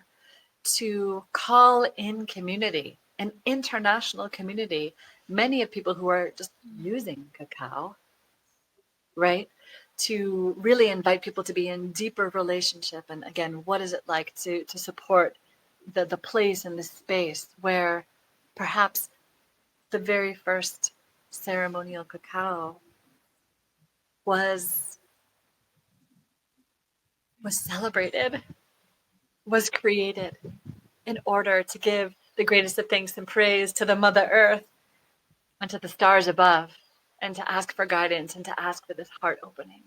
to call in community, an international community, many of people who are just using cacao, right? To really invite people to be in deeper relationship. And again, what is it like to support the place and the space where perhaps the very first ceremonial cacao was was celebrated, was created in order to give the greatest of thanks and praise to the Mother Earth and to the stars above, and to ask for guidance and to ask for this heart opening.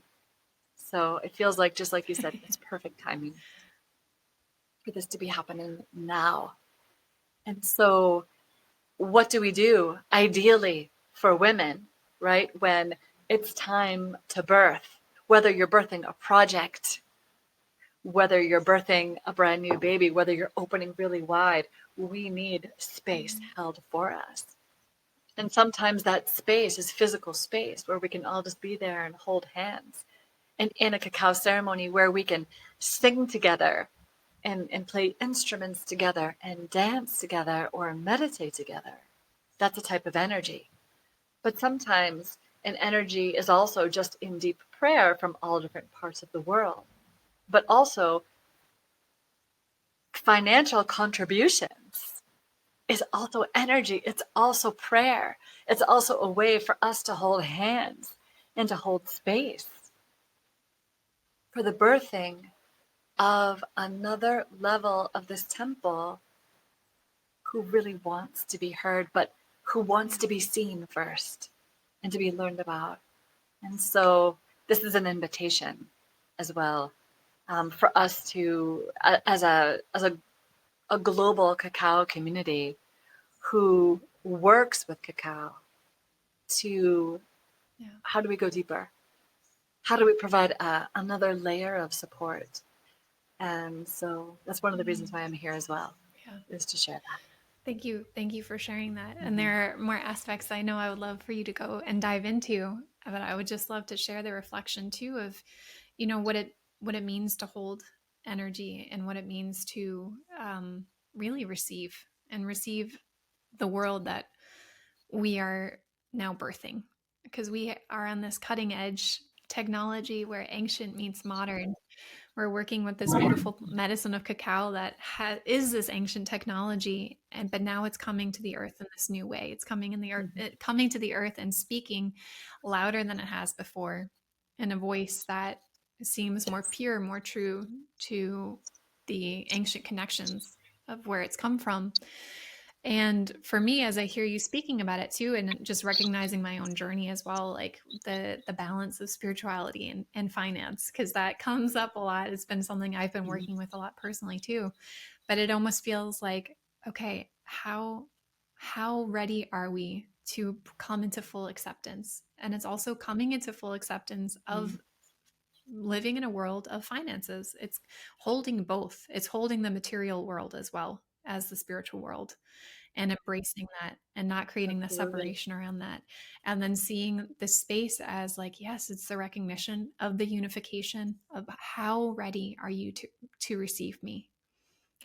So it feels like, just like you said, it's perfect timing for this to be happening now. And so, what do we do ideally for women, right? When it's time to birth, whether you're birthing a project, whether you're birthing a brand new baby, whether you're opening really wide, we need space held for us. And sometimes that space is physical space where we can all just be there and hold hands. And in a cacao ceremony where we can sing together and play instruments together and dance together or meditate together. That's a type of energy. But sometimes an energy is also just in deep prayer from all different parts of the world, but also financial contributions is also energy. It's also prayer. It's also a way for us to hold hands and to hold space for the birthing of another level of this temple who really wants to be heard, but who wants to be seen first and to be learned about. And so this is an invitation as well, for us to, as a global cacao community who works with cacao, to how do we go deeper? How do we provide another layer of support? And so that's one of the reasons why I'm here as well, Yeah. is to share that. Thank you. Thank you for sharing that. And Mm-hmm. there are more aspects I know I would love for you to go and dive into, but I would just love to share the reflection too of, what it means to hold energy and what it means to really receive the world that we are now birthing, because we are on this cutting edge technology where ancient meets modern. We're working with this beautiful medicine of cacao that is this ancient technology, and but now it's coming to the earth in this new way. It's coming in the earth, Mm-hmm. coming to the earth and speaking louder than it has before, in a voice that seems more pure, more true to the ancient connections of where it's come from. And for me, as I hear you speaking about it too, and just recognizing my own journey as well, like the balance of spirituality and finance, because that comes up a lot. It's been something I've been working with a lot personally too. But it almost feels like, okay, how ready are we to come into full acceptance? And it's also coming into full acceptance of living in a world of finances. It's holding both. It's holding the material world as well as the spiritual world, and embracing that and not creating the Absolutely. separation around that. And then seeing the space as like, yes, it's the recognition of the unification of how ready are you to receive me?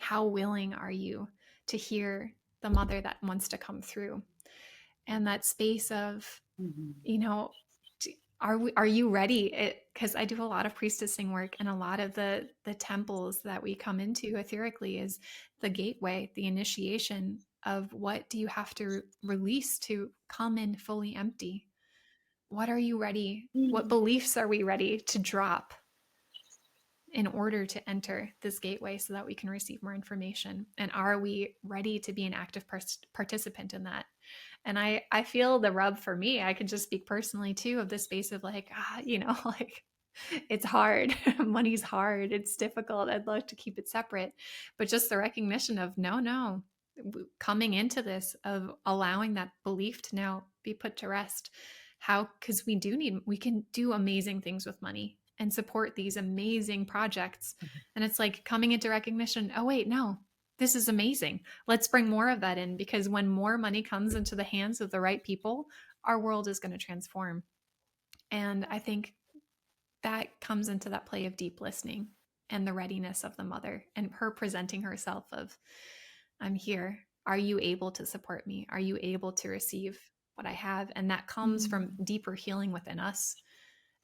How willing are you to hear the mother that wants to come through? And that space of, Mhm. you know, are you ready? Because I do a lot of priestessing work, and a lot of the temples that we come into etherically is the gateway, the initiation of what do you have to release to come in fully empty? What are you ready? What Mm. beliefs are we ready to drop in order to enter this gateway so that we can receive more information? And are we ready to be an active participant in that? And I feel the rub for me. I could just speak personally too of the space of like, like it's hard. Money's hard. It's difficult. I'd love to keep it separate. But just the recognition of no, coming into this, of allowing that belief to now be put to rest. How, because we can do amazing things with money and support these amazing projects. And it's like coming into recognition, oh, wait, no, this is amazing. Let's bring more of that in, because when more money comes into the hands of the right people, our world is going to transform. And I think that comes into that play of deep listening and the readiness of the mother and her presenting herself of, I'm here. Are you able to support me? Are you able to receive what I have? And that comes from Mm. deeper healing within us.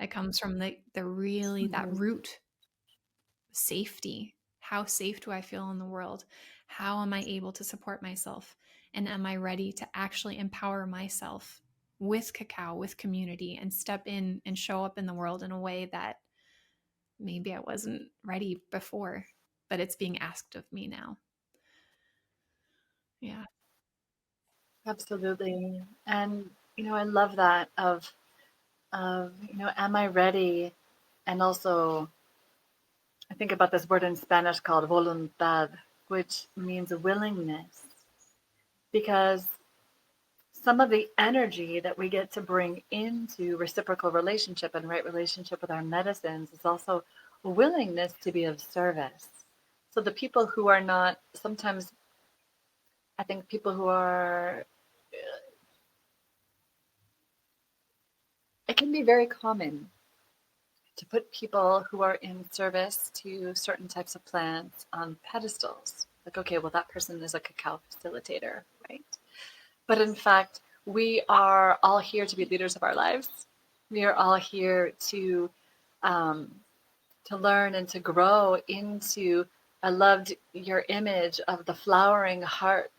It comes from the really that Mhm. root safety. How safe do I feel in the world? How am I able to support myself? And am I ready to actually empower myself with cacao, with community, and step in and show up in the world in a way that maybe I wasn't ready before, but it's being asked of me now. Yeah. Absolutely. And I love that of am I ready? And also I think about this word in Spanish called voluntad, which means willingness, because some of the energy that we get to bring into reciprocal relationship and right relationship with our medicines is also a willingness to be of service. So the people who are not, sometimes I think people who are, it can be very common to put people who are in service to certain types of plants on pedestals. Like, okay, well, that person is a cacao facilitator, right? But in fact, we are all here to be leaders of our lives. We are all here um, to learn and to grow into. I loved your image of the flowering heart.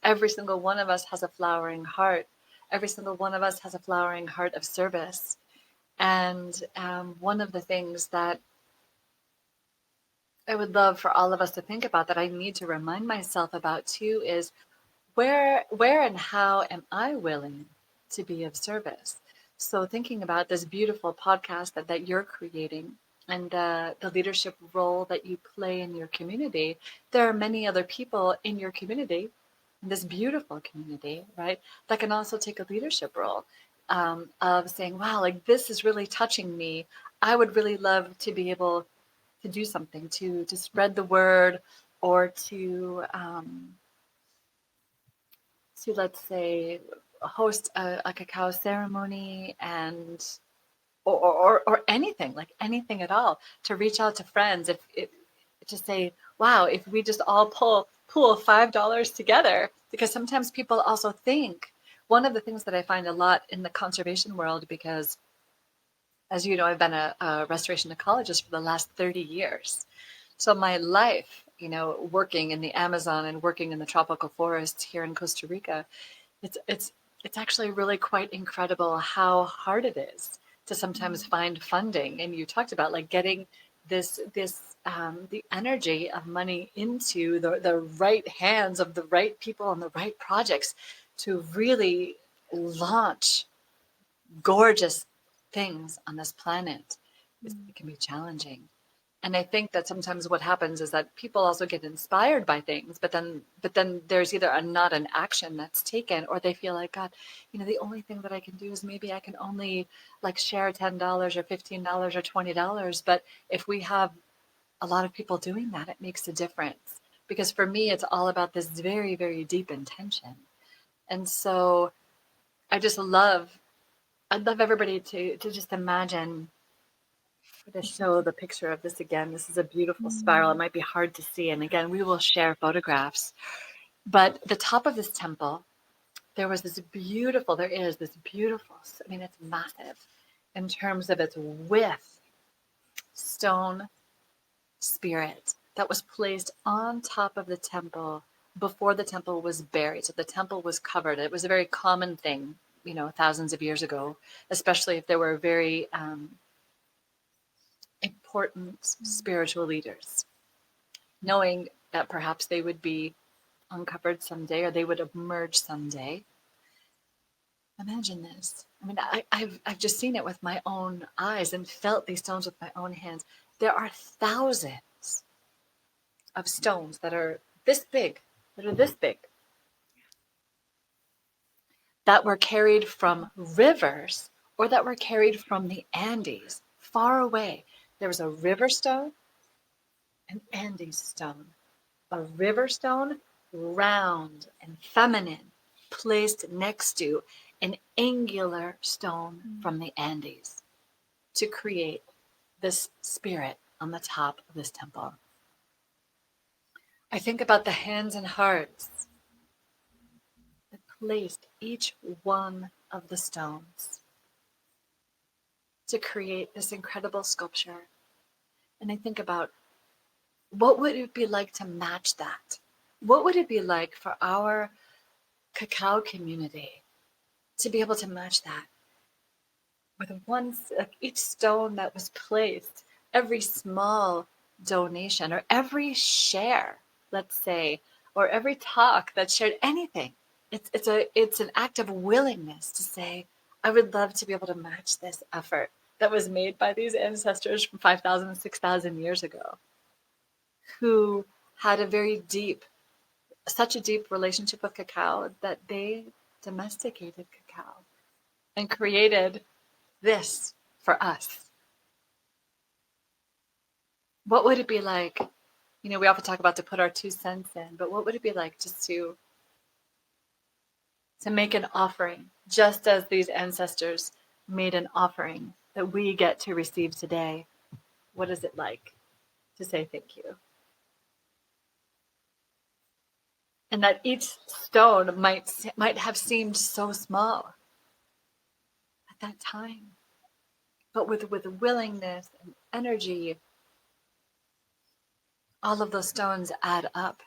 Every single one of us has a flowering heart. Every single one of us has a flowering heart of service. And one of the things that I would love for all of us to think about, that I need to remind myself about too, is where and how am I willing to be of service? So thinking about this beautiful podcast that you're creating, and the leadership role that you play in your community, there are many other people in your community, in this beautiful community, right, that can also take a leadership role, of saying, wow, like this is really touching me. I would really love to be able to do something to spread the word, or to let's say host a cacao ceremony, and or anything, like anything at all, to reach out to friends, if to say, wow, if we just all pool $5 together. Because sometimes people also think, one of the things that I find a lot in the conservation world, because as you know, I've been a restoration ecologist for the last 30 years. So my life, working in the Amazon and working in the tropical forests here in Costa Rica, it's it's it's actually really quite incredible how hard it is to sometimes find funding. And you talked about like getting this the energy of money into the right hands of the right people and the right projects to really launch gorgeous things on this planet. It can be challenging. And I think that sometimes what happens is that people also get inspired by things, but then there's either not an action that's taken, or they feel like, God, the only thing that I can do is maybe I can only like share $10 or $15 or $20. But if we have a lot of people doing that, it makes a difference, because for me, it's all about this very, very deep intention. And so I'd love everybody to just imagine, to show the picture of this again. This is a beautiful spiral. It might be hard to see. And again, we will share photographs. But the top of this temple, there is this beautiful, I mean, it's massive in terms of its width, stone spirit that was placed on top of the temple before the temple was buried. So the temple was covered. It was a very common thing, thousands of years ago, especially if there were very important spiritual leaders, knowing that perhaps they would be uncovered someday or they would emerge someday. Imagine this. I mean, I've just seen it with my own eyes and felt these stones with my own hands. There are thousands of stones that are this big, that were carried from rivers or that were carried from the Andes, far away. There was a river stone, an Andes stone, a river stone, round and feminine, placed next to an angular stone from the Andes to create this spirit on the top of this temple. I think about the hands and hearts that placed each one of the stones to create this incredible sculpture. And I think about, what would it be like to match that? What would it be like for our cacao community to be able to match that with each stone that was placed, every small donation or every share, let's say, or every talk that shared anything? It's an act of willingness to say, I would love to be able to match this effort that was made by these ancestors from 5,000, 6,000 years ago, who had such a deep relationship with cacao that they domesticated cacao and created this for us. What would it be like? We often talk about to put our 2 cents in, but what would it be like just to make an offering, just as these ancestors made an offering that we get to receive today? What is it like to say thank you? And that each stone might have seemed so small at that time, but with willingness and energy, all of those stones add up.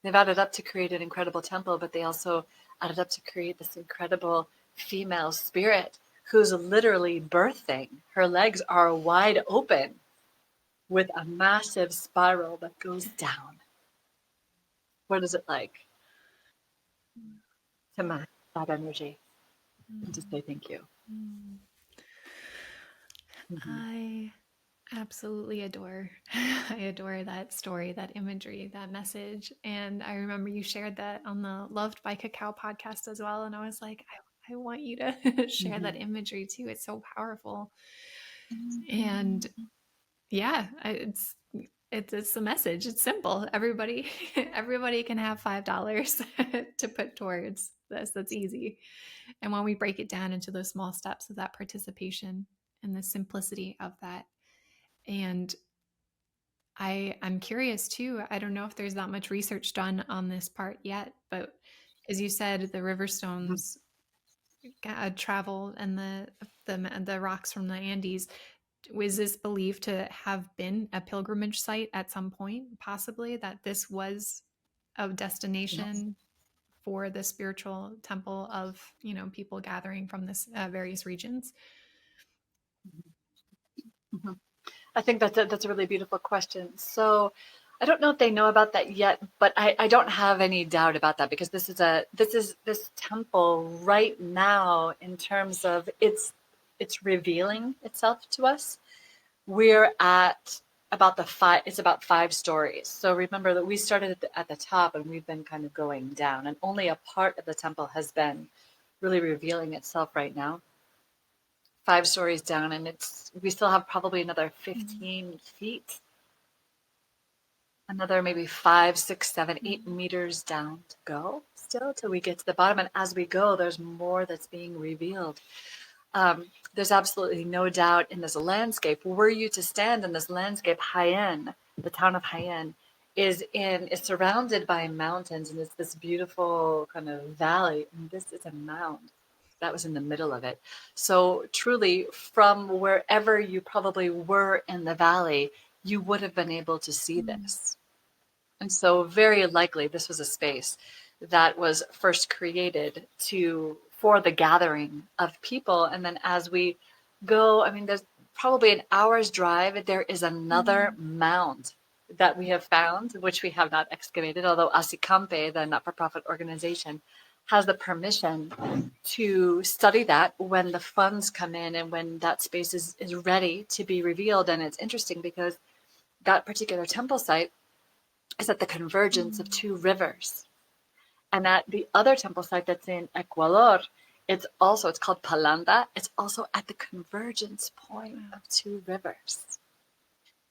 They've added up to create an incredible temple, but they also added up to create this incredible female spirit who's literally birthing. Her legs are wide open with a massive spiral that goes down. What is it like to match that energy and to say thank you? Mm-hmm. I absolutely adore. I adore that story, that imagery, that message. And I remember you shared that on the Loved by Cacao podcast as well. And I was like, I want you to share that imagery too. It's so powerful. And yeah, it's a message. It's simple. Everybody can have $5 to put towards this. That's easy. And when we break it down into those small steps of that participation and the simplicity of that, and I'm curious too. I don't know if there's that much research done on this part yet, but as you said, the river stones travel and the rocks from the Andes. Was this believed to have been a pilgrimage site at some point, possibly that this was a Yes. destination for the spiritual temple of people gathering from this various regions? Mm-hmm. I think that's a really beautiful question. So I don't know if they know about that yet, but I don't have any doubt about that, because this temple right now, in terms of it's revealing itself to us. We're at it's about 5 stories. So remember that we started at the top and we've been kind of going down, and only a part of the temple has been really revealing itself right now. 5 stories down, and we still have probably another 15 feet another maybe 5, 6, 7, 8 meters down to go still till we get to the bottom. And as we go, there's more that's being revealed. There's absolutely no doubt in this landscape, were you to stand in this landscape, Haiyan, the town of Haiyan, is surrounded by mountains, and it's this beautiful kind of valley. And this is a mound that was in the middle of it. So truly, from wherever you probably were in the valley, you would have been able to see Mm. this. And so very likely this was a space that was first created to for the gathering of people. And then as we go, I mean, there's probably an hour's drive, there is another Mm. mound that we have found, which we have not excavated, although Asicampe, the not-for-profit organization, has the permission to study that when the funds come in and when that space is ready to be revealed. And it's interesting because that particular temple site is at the convergence of Mm. two rivers. And at the other temple site that's in Ecuador, it's called Palanda. It's also at the convergence point Wow. of two rivers.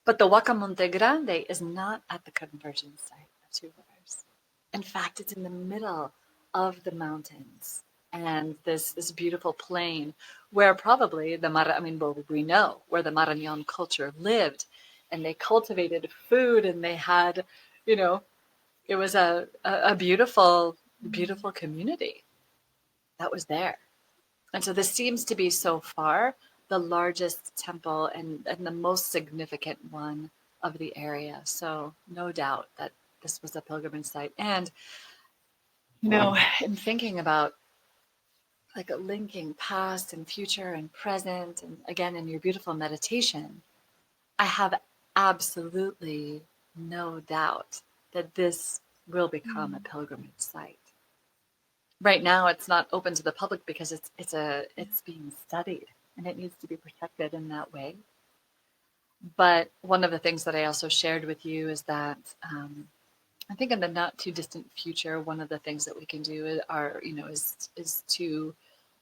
But the Huaca Montegrande is not at the convergence site of two rivers. In fact, it's in the middle of the mountains and this beautiful plain where probably we know where the Marañón culture lived, and they cultivated food, and they had, you know, it was a beautiful, Mm. beautiful community that was there. And so this seems to be so far the largest temple and the most significant one of the area. So no doubt that this was a pilgrimage site. And, in thinking about like linking past and future and present, and again, in your beautiful meditation, I have absolutely no doubt that this will become a Mm. pilgrimage site. Right now it's not open to the public because Yeah. it's being studied and it needs to be protected in that way. But one of the things that I also shared with you is that I think in the not too distant future, one of the things that we can do is to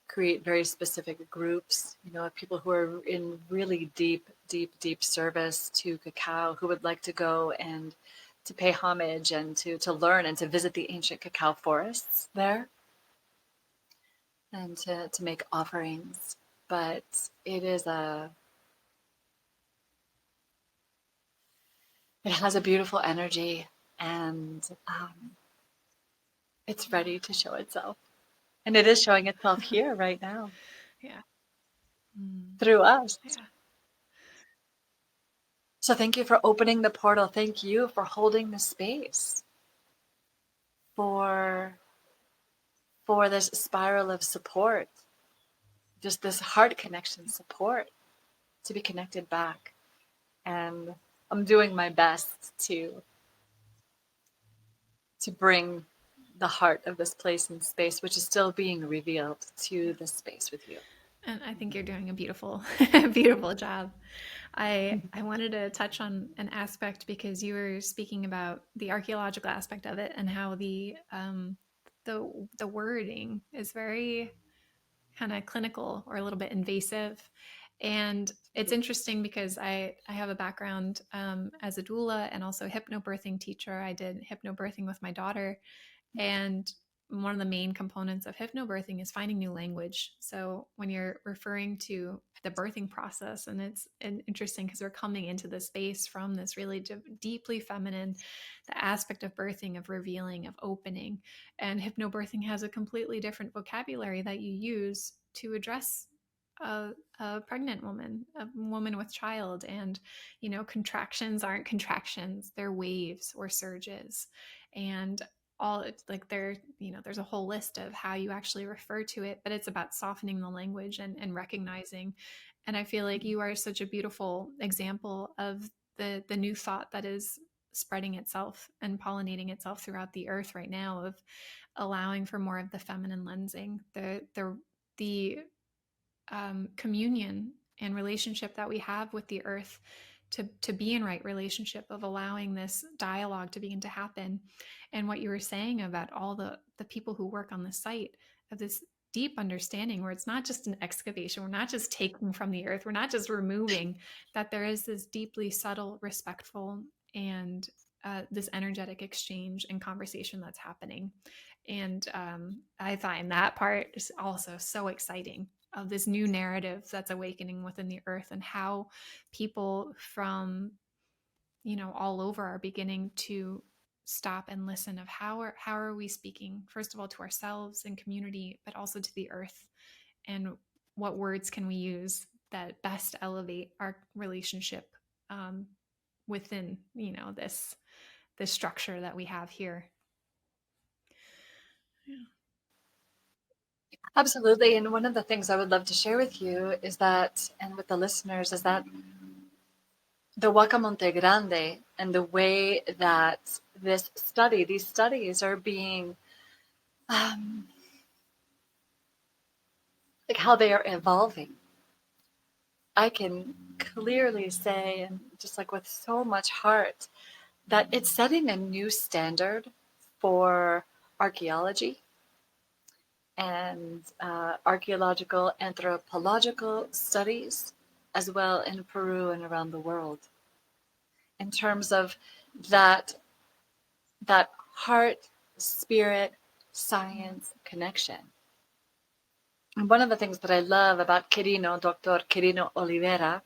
create very specific groups, of people who are in really deep, deep, deep service to cacao, who would like to go and to pay homage and to learn and to visit the ancient cacao forests there and to make offerings. But it has a beautiful energy, and it's ready to show itself. And it is showing itself here right now Yeah. Mm. through us. Yeah. So thank you for opening the portal. Thank you for holding the space for this spiral of support, just this heart connection support to be connected back. And I'm doing my best to bring the heart of this place and space, which is still being revealed, to Yeah. this space with you. And I think you're doing a beautiful, beautiful job. I wanted to touch on an aspect because you were speaking about the archaeological aspect of it and how the wording is very kind of clinical or a little bit invasive. And it's interesting because I have a background as a doula and also hypnobirthing teacher. I did hypnobirthing with my daughter, and one of the main components of hypnobirthing is finding new language. So when you're referring to the birthing process, and it's interesting because we're coming into the space from this really deeply feminine, the aspect of birthing, of revealing, of opening, and hypnobirthing has a completely different vocabulary that you use to address a pregnant woman, a woman with child. And, contractions aren't contractions, they're waves or surges. And all it's like there's a whole list of how you actually refer to it, but it's about softening the language and recognizing. And I feel like you are such a beautiful example of the new thought that is spreading itself and pollinating itself throughout the earth right now, of allowing for more of the feminine lensing, the communion and relationship that we have with the earth, to be in right relationship, of allowing this dialogue to begin to happen. And what you were saying about all the people who work on the site, of this deep understanding where it's not just an excavation, we're not just taking from the earth, we're not just removing, that there is this deeply subtle, respectful, and this energetic exchange and conversation that's happening. And I find that part is also so exciting, of this new narrative that's awakening within the earth, and how people from, all over are beginning to stop and listen of how are we speaking, first of all, to ourselves and community, but also to the earth, and what words can we use that best elevate our relationship, within, this structure that we have here. Yeah. Absolutely. And one of the things I would love to share with you is that, and with the listeners, is that the Huaca Montegrande and the way that these studies are being, like how they are evolving. I can clearly say, and just like with so much heart, that it's setting a new standard for archaeology and archaeological anthropological studies, as well in Peru and around the world, in terms of that that heart, spirit, science connection. And one of the things that I love about Quirino, Dr. Quirino Oliveira,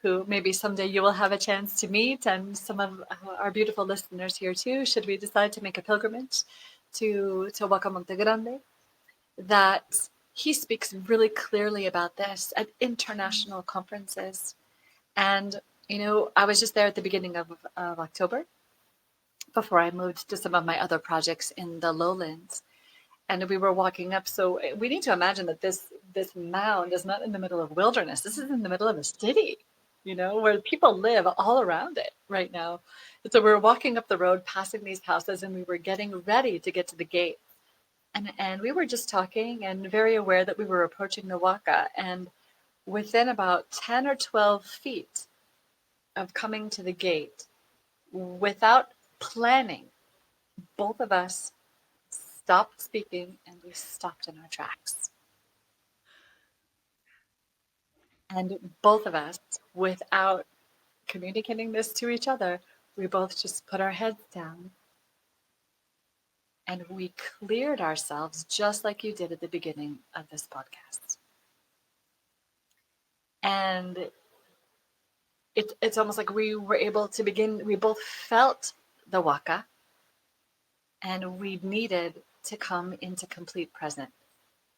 who maybe someday you will have a chance to meet, and some of our beautiful listeners here too, should we decide to make a pilgrimage to Huaca Montegrande, that he speaks really clearly about this at international conferences. And, I was just there at the beginning of October before I moved to some of my other projects in the lowlands. And we were walking up. So we need to imagine that this mound is not in the middle of wilderness. This is in the middle of a city, where people live all around it right now. And so we were walking up the road, passing these houses, and we were getting ready to get to the gate. And we were just talking and very aware that we were approaching the Huaca. And within about 10 or 12 feet of coming to the gate, without planning, both of us stopped speaking and we stopped in our tracks. And both of us, without communicating this to each other, we both just put our heads down and we cleared ourselves, just like you did at the beginning of this podcast. And it's almost like we were able to begin, we both felt the Huaca, and we needed to come into complete present,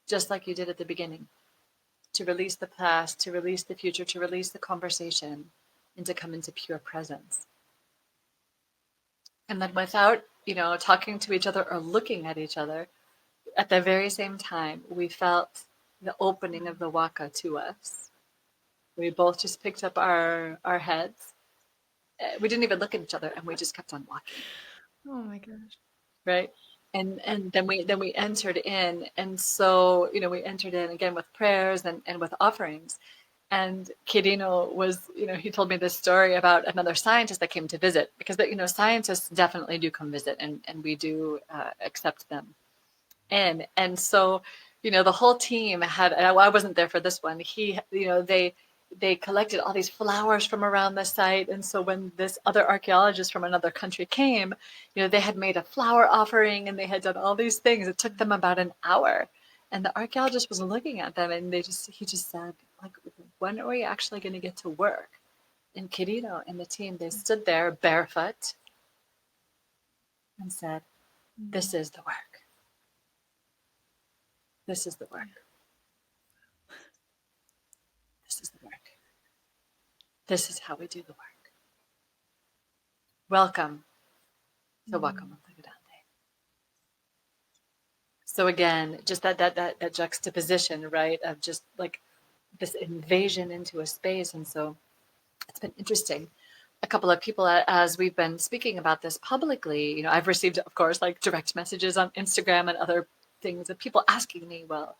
just like you did at the beginning, to release the past, to release the future, to release the conversation, and to come into pure presence. And then without, talking to each other or looking at each other, at the very same time, we felt the opening of the Huaca to us. We both just picked up our heads. We didn't even look at each other, and we just kept on walking. Oh my gosh. Right. And then we entered in. And so, we entered in again with prayers and with offerings. And Quirino was, he told me this story about another scientist that came to visit, because, scientists definitely do come visit, and we do accept them in. And so, the whole team had, and I wasn't there for this one. They collected all these flowers from around the site. And so when this other archaeologist from another country came, they had made a flower offering and they had done all these things. It took them about an hour. And the archaeologist was looking at them, and he just said, like, when are we actually going to get to work? And Quirino and the team, they stood there barefoot and said, this is the work. This is the work. This is the work. This is how we do the work. Welcome to Huaca Montegrande. So again, just that juxtaposition, right, of just like this invasion into a space. And so it's been interesting. A couple of people, as we've been speaking about this publicly, I've received, of course, like direct messages on Instagram and other things of people asking me, well,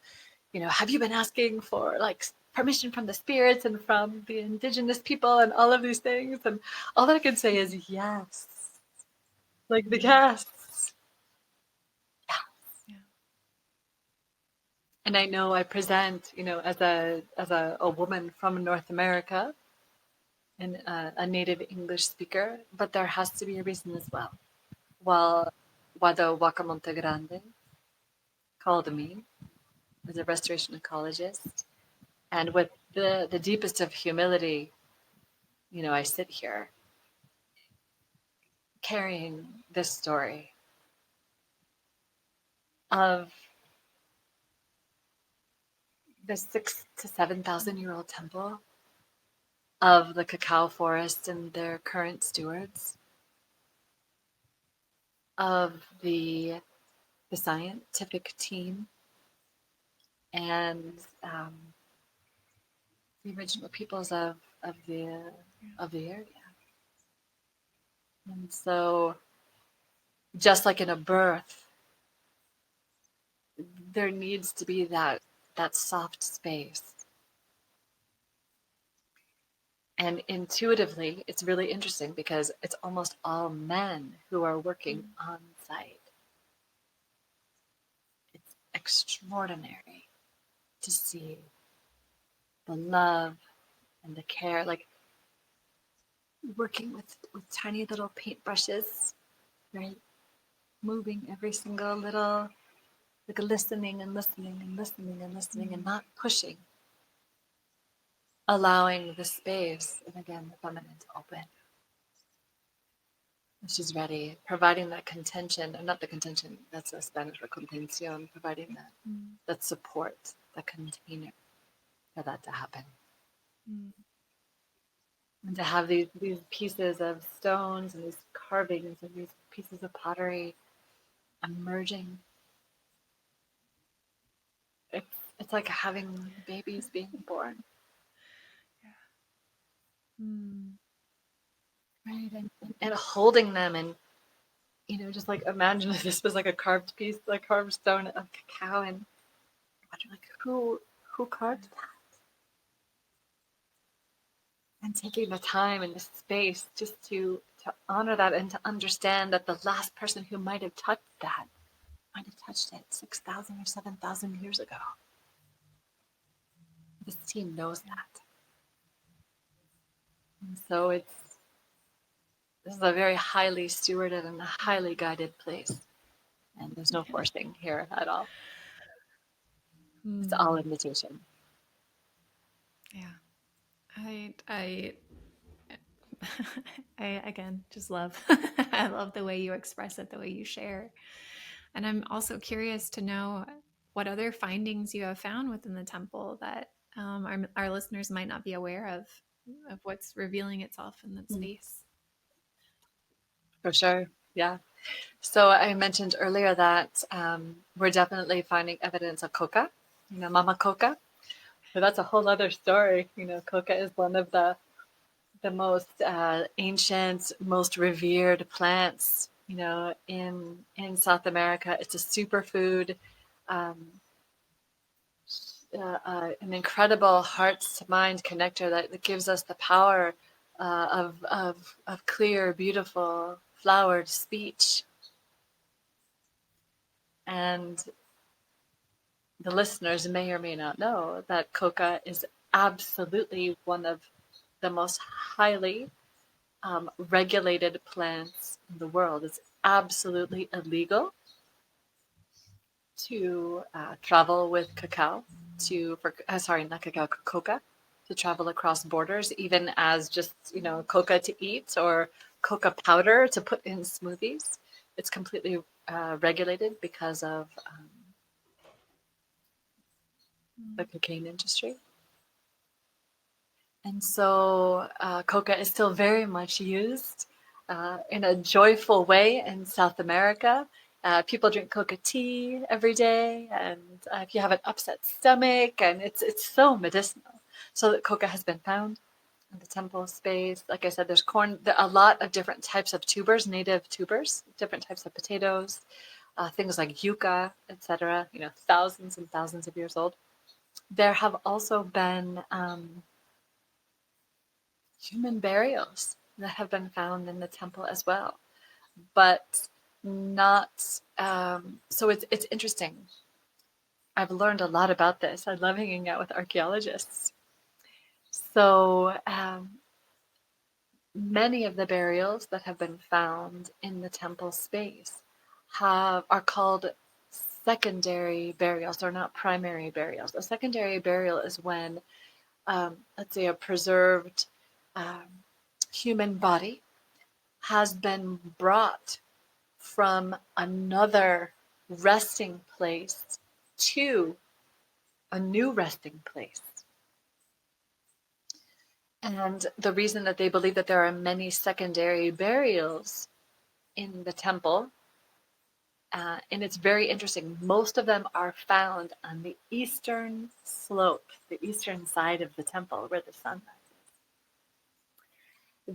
have you been asking for like permission from the spirits and from the indigenous people and all of these things? And all that I can say is yes. Like the yes. Yeah. And I know I present, as a woman from North America, and a native English speaker, but there has to be a reason as well. While the Huaca Montegrande called me as a restoration ecologist, and with the deepest of humility, I sit here carrying this story of the 6 to 7 thousand-year-old temple, of the cacao forest and their current stewards, of the scientific team, and the original peoples of the of the area. And so, just like in a birth, there needs to be that soft space. And intuitively, it's really interesting because it's almost all men who are working on site. It's extraordinary to see the love and the care, like working with tiny little paintbrushes, right? Moving every single little, like listening and listening and listening and listening and not pushing, allowing the space, and again, the feminine to open. She's ready, providing that contention, or not the contention, that's a Spanish for contención, providing that support, that container for that to happen. And to have these pieces of stones and these carvings and these pieces of pottery emerging. It's like having babies being born. Right. And holding them, and just like imagine if this was like a carved piece, like carved stone of cacao, and imagine like who carved that? And taking the time and the space just to honor that, and to understand that the last person who might have touched that might have touched it 6,000 or 7,000 years ago. This team knows that. And so this is a very highly stewarded and a highly guided place. And there's no forcing here at all. It's all invitation. Yeah. I I again just love I love the way you express it, the way you share. And I'm also curious to know what other findings you have found within the temple that our listeners might not be aware of what's revealing itself in that space. For sure. Yeah. So I mentioned earlier that we're definitely finding evidence of coca, mama coca. But that's a whole other story. Coca is one of the most ancient, most revered plants, in South America. It's a superfood, an incredible heart to mind connector that gives us the power of clear, beautiful, flowered speech. And the listeners may or may not know that coca is absolutely one of the most highly regulated plants in the world. It's absolutely illegal to travel with cacao, not cacao, coca, to travel across borders, even as just, coca to eat or coca powder to put in smoothies. It's completely regulated because of the cocaine industry. And so coca is still very much used in a joyful way in South America. People drink coca tea every day, and if you have an upset stomach, and it's so medicinal. So that coca has been found in the temple space. Like I said, there's corn, a lot of different types of tubers, native tubers, different types of potatoes, things like yucca, etc. Thousands and thousands of years old. There have also been human burials that have been found in the temple as well, but not. So it's interesting. I've learned a lot about this. I love hanging out with archaeologists. So many of the burials that have been found in the temple space are called secondary burials. They're not primary burials. A secondary burial is when, let's say, a preserved um, human body has been brought from another resting place to a new resting place. And the reason that they believe that there are many secondary burials in the temple, and it's very interesting, most of them are found on the eastern slope, the eastern side of the temple where the sun rises.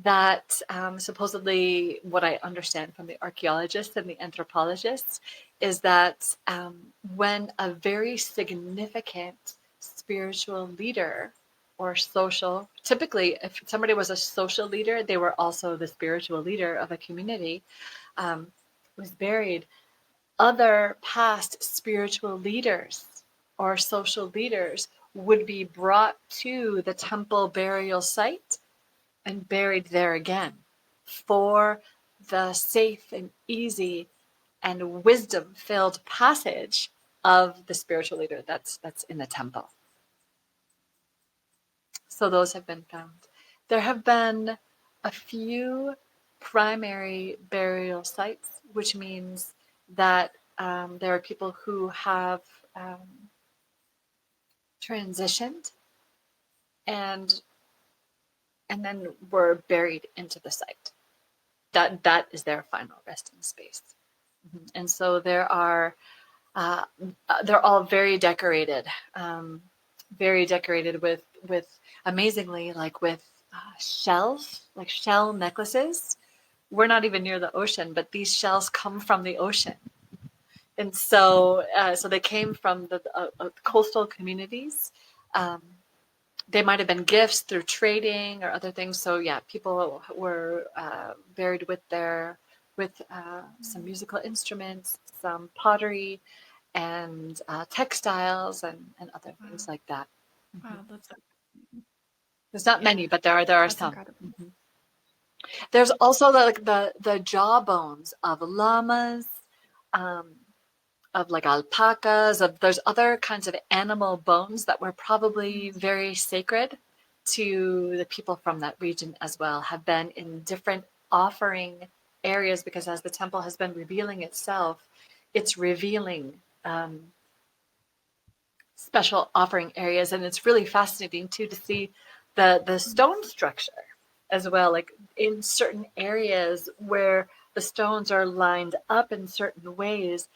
That supposedly, what I understand from the archaeologists and the anthropologists, is that when a very significant spiritual leader or social, typically if somebody was a social leader, they were also the spiritual leader of a community, was buried, other past spiritual leaders or social leaders would be brought to the temple burial site and buried there again for the safe and easy and wisdom-filled passage of the spiritual leader that's in the temple. So those have been found. There have been a few primary burial sites, which means that there are people who have transitioned and then were buried into the site. That is their final resting space. And so they're all very decorated with amazingly, like with shells, like shell necklaces. We're not even near the ocean, but these shells come from the ocean. And so they came from the coastal communities. They might have been gifts through trading or other things. So yeah, people were buried with some musical instruments, some pottery, and textiles and other things like that. Wow, that's There's not many, but there are that's some. incredible. There's also the jaw bones of llamas, um, of like alpacas, there's other kinds of animal bones that were probably very sacred to the people from that region as well, have been in different offering areas, because as the temple has been revealing itself, it's revealing special offering areas. And it's really fascinating too to see the stone structure as well, like in certain areas where the stones are lined up in certain ways.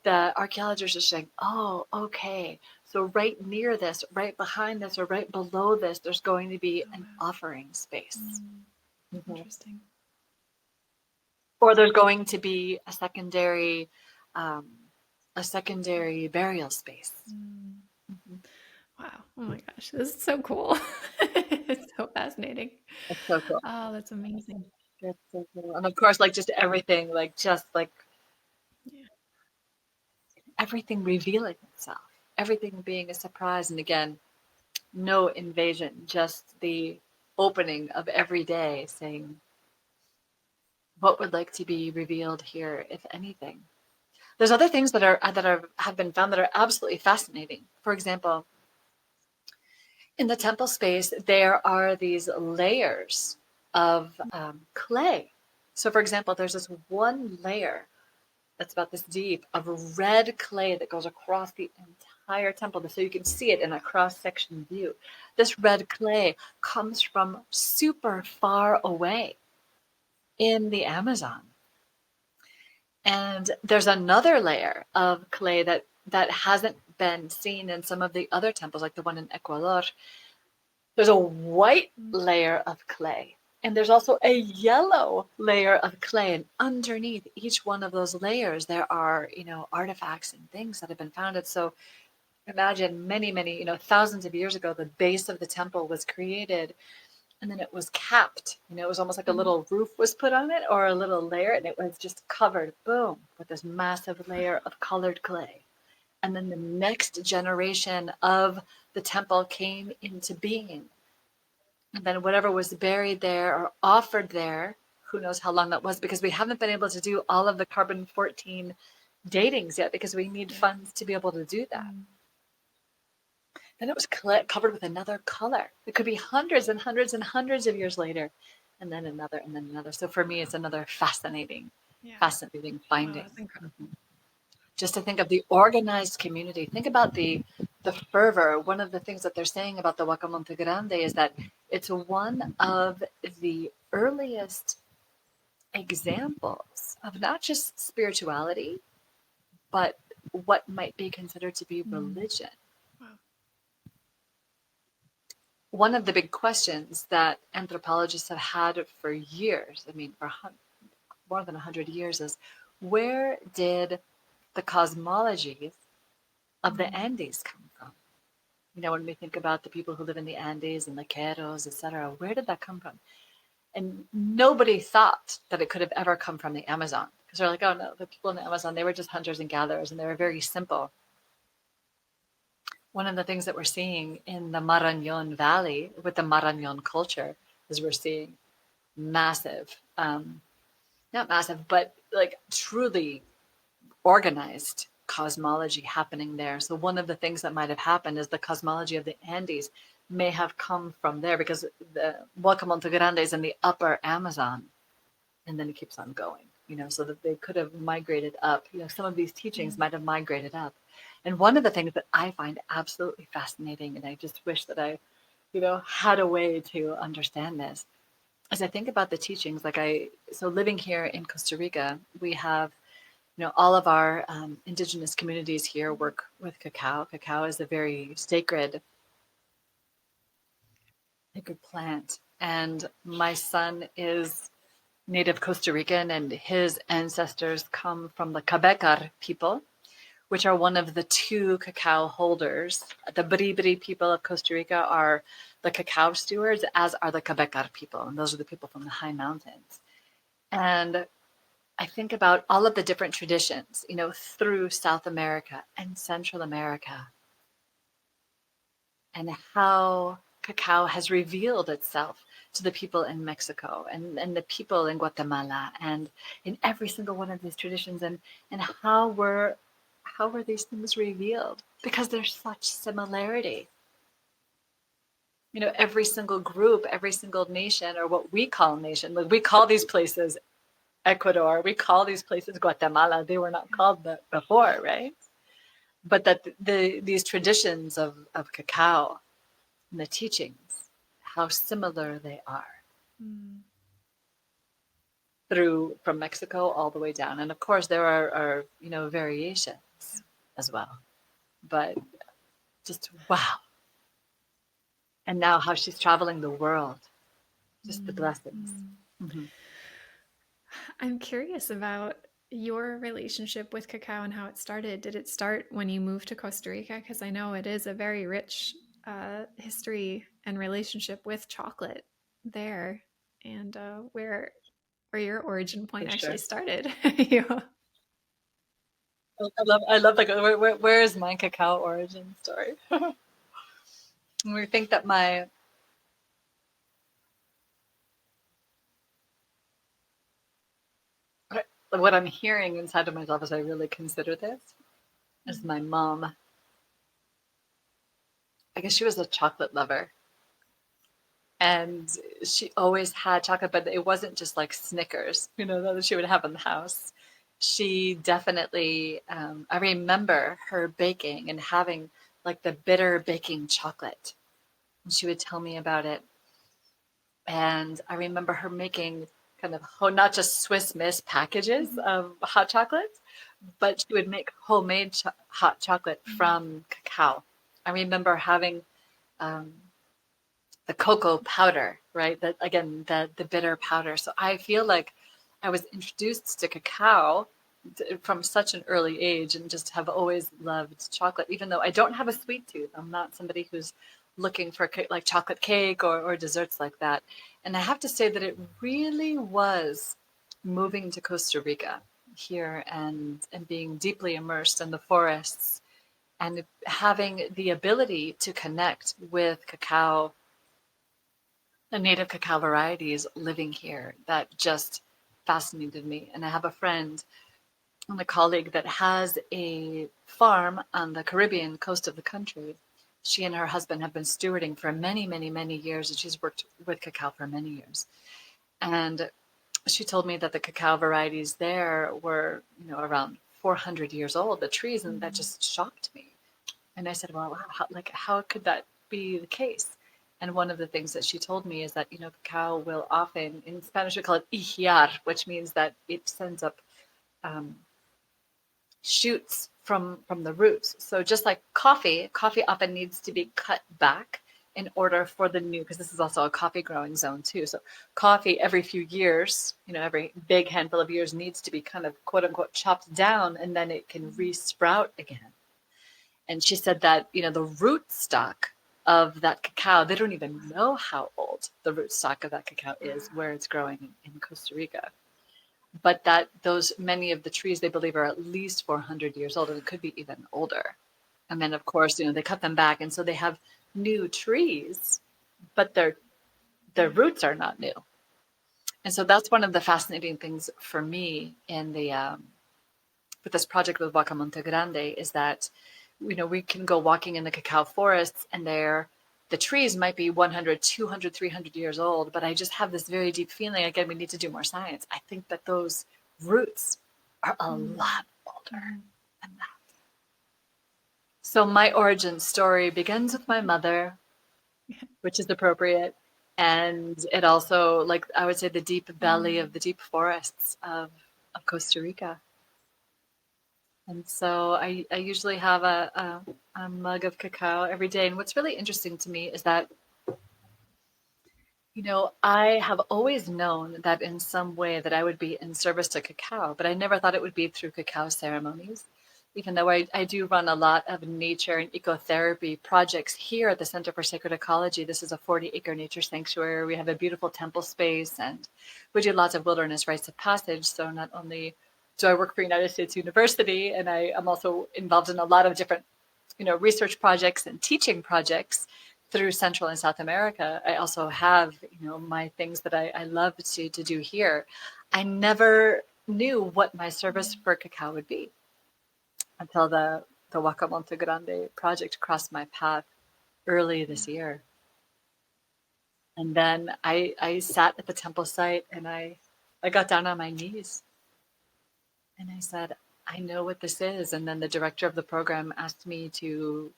The archaeologists are saying, oh, okay, so right near this, right behind this, or right below this, there's going to be an offering space. Interesting. Or there's going to be a secondary burial space. Wow. Oh my gosh. This is so cool. It's so fascinating. That's so cool. Oh, that's amazing. That's so cool. And of course, like just everything, Yeah. everything revealing itself, everything being a surprise. And again, no invasion, just the opening of every day saying, what would like to be revealed here, if anything? There's other things have been found that are absolutely fascinating. For example, in the temple space, there are these layers of clay. So, for example, there's this one layer that's about this deep of red clay that goes across the entire temple, so you can see it in a cross-section view. This red clay comes from super far away in the Amazon. And there's another layer of clay that hasn't been seen in some of the other temples, like the one in Ecuador. There's a white layer of clay, and there's also a yellow layer of clay. And underneath each one of those layers, there are, artifacts and things that have been founded. So imagine many, many, thousands of years ago, the base of the temple was created, and then it was capped. It was almost like a little roof was put on it, or a little layer, and it was just covered, boom, with this massive layer of colored clay. And then the next generation of the temple came into being. And then whatever was buried there or offered there, who knows how long that was, because we haven't been able to do all of the carbon-14 datings yet because we need Yeah. funds to be able to do that. Then it was covered with another color. It could be hundreds and hundreds and hundreds of years later, and then another, and then another. So for me, it's another fascinating, Yeah. fascinating Wow, finding. that's incredible. Just to think of the organized community. Think about the fervor. One of the things that they're saying about the Huaca Montegrande is that it's one of the earliest examples of not just spirituality, but what might be considered to be religion. Wow. One of the big questions that anthropologists have had for years, I mean, for more than 100 years, is where did the cosmologies of the Andes come from? You know, when we think about the people who live in the Andes and the Queros, etc., where did that come from? And nobody thought that it could have ever come from the Amazon, because they're like, oh no, the people in the Amazon, they were just hunters and gatherers, and they were very simple. One of the things that we're seeing in the Marañón Valley with the Marañón culture is we're seeing massive, not massive, but like truly organized cosmology happening there. So one of the things that might have happened is the cosmology of the Andes may have come from there, because the Huaca Montegrande is in the upper Amazon, and then it keeps on going, you know, so that they could have migrated up. You know, some of these teachings might have migrated up. And one of the things that I find absolutely fascinating, and I just wish that I, you know, had a way to understand this, as I think about the teachings, so living here in Costa Rica, we have, you know, all of our indigenous communities here work with cacao. Cacao is a very sacred plant. And my son is native Costa Rican, and his ancestors come from the Cabecar people, which are one of the two cacao holders. The Bribri people of Costa Rica are the cacao stewards, as are the Cabecar people, and those are the people from the high mountains. And I think about all of the different traditions, you know, through South America and Central America, and how cacao has revealed itself to the people in Mexico and the people in Guatemala and in every single one of these traditions, and how were these things revealed? Because there's such similarity. You know, every single group, every single nation, or what we call nation, like we call these places Ecuador, we call these places Guatemala. They were not called that before, right? But that these traditions of cacao and the teachings, how similar they are through from Mexico all the way down. And of course, there are you know, variations as well. But just wow. And now how she's traveling the world, just the blessings. Mm-hmm. I'm curious about your relationship with cacao and how it started. Did it start when you moved to Costa Rica? Because I know it is a very rich history and relationship with chocolate there, and where your origin point For actually sure. started. Yeah. I love like where is my cacao origin story? We think that what I'm hearing inside of myself as I really consider this is my mom. I guess she was a chocolate lover, and she always had chocolate, but it wasn't just like Snickers, you know, that she would have in the house. She definitely, I remember her baking and having like the bitter baking chocolate, and she would tell me about it. And I remember her making kind of not just Swiss Miss packages of hot chocolates, but she would make homemade hot chocolate from cacao. I remember having um, the cocoa powder, right? That again, the bitter powder. So I feel like I was introduced to cacao from such an early age, and just have always loved chocolate, even though I don't have a sweet tooth. I'm not somebody who's looking for like chocolate cake or desserts like that. And I have to say that it really was moving to Costa Rica here and being deeply immersed in the forests and having the ability to connect with cacao the native cacao varieties living here that just fascinated me. And I have a friend and a colleague that has a farm on the Caribbean coast of the country. She and her husband have been stewarding for many, many, many years, and she's worked with cacao for many years. And she told me that the cacao varieties there were, around 400 years old, the trees, and that Mm. just shocked me. And I said, well, how could that be the case? And one of the things that she told me is that, cacao will often, in Spanish, we call it ihiar, which means that it sends up um, shoots from the roots. So just like coffee often needs to be cut back in order for the new, because this is also a coffee growing zone too. So coffee every few years, every big handful of years needs to be kind of quote unquote chopped down and then it can re-sprout again. And she said that, the root stock of that cacao, they don't even know how old the root stock of that cacao is where it's growing in Costa Rica. But that those many of the trees they believe are at least 400 years old and it could be even older. And then of course, they cut them back and so they have new trees, but their roots are not new. And so that's one of the fascinating things for me in the with this project with Huaca Montegrande is that we can go walking in the cacao forests and the trees might be 100, 200, 300 years old, but I just have this very deep feeling, again, we need to do more science. I think that those roots are a Mm. lot older Mm. than that. So my origin story begins with my mother, which is appropriate. And it also, like I would say, the deep belly of Mm. the deep forests of Costa Rica. And so I usually have a mug of cacao every day. And what's really interesting to me is that, I have always known that in some way that I would be in service to cacao, but I never thought it would be through cacao ceremonies. Even though I do run a lot of nature and ecotherapy projects here at the Center for Sacred Ecology. This is a 40-acre nature sanctuary. We have a beautiful temple space and we do lots of wilderness rites of passage. So not only do I work for United States University, and I am also involved in a lot of different, research projects and teaching projects through Central and South America. I also have, my things that I love to do here. I never knew what my service for cacao would be until the Huaca Montegrande project crossed my path early Yeah. this year. And then I sat at the temple site and I got down on my knees and I said, I know what this is. And then the director of the program asked me to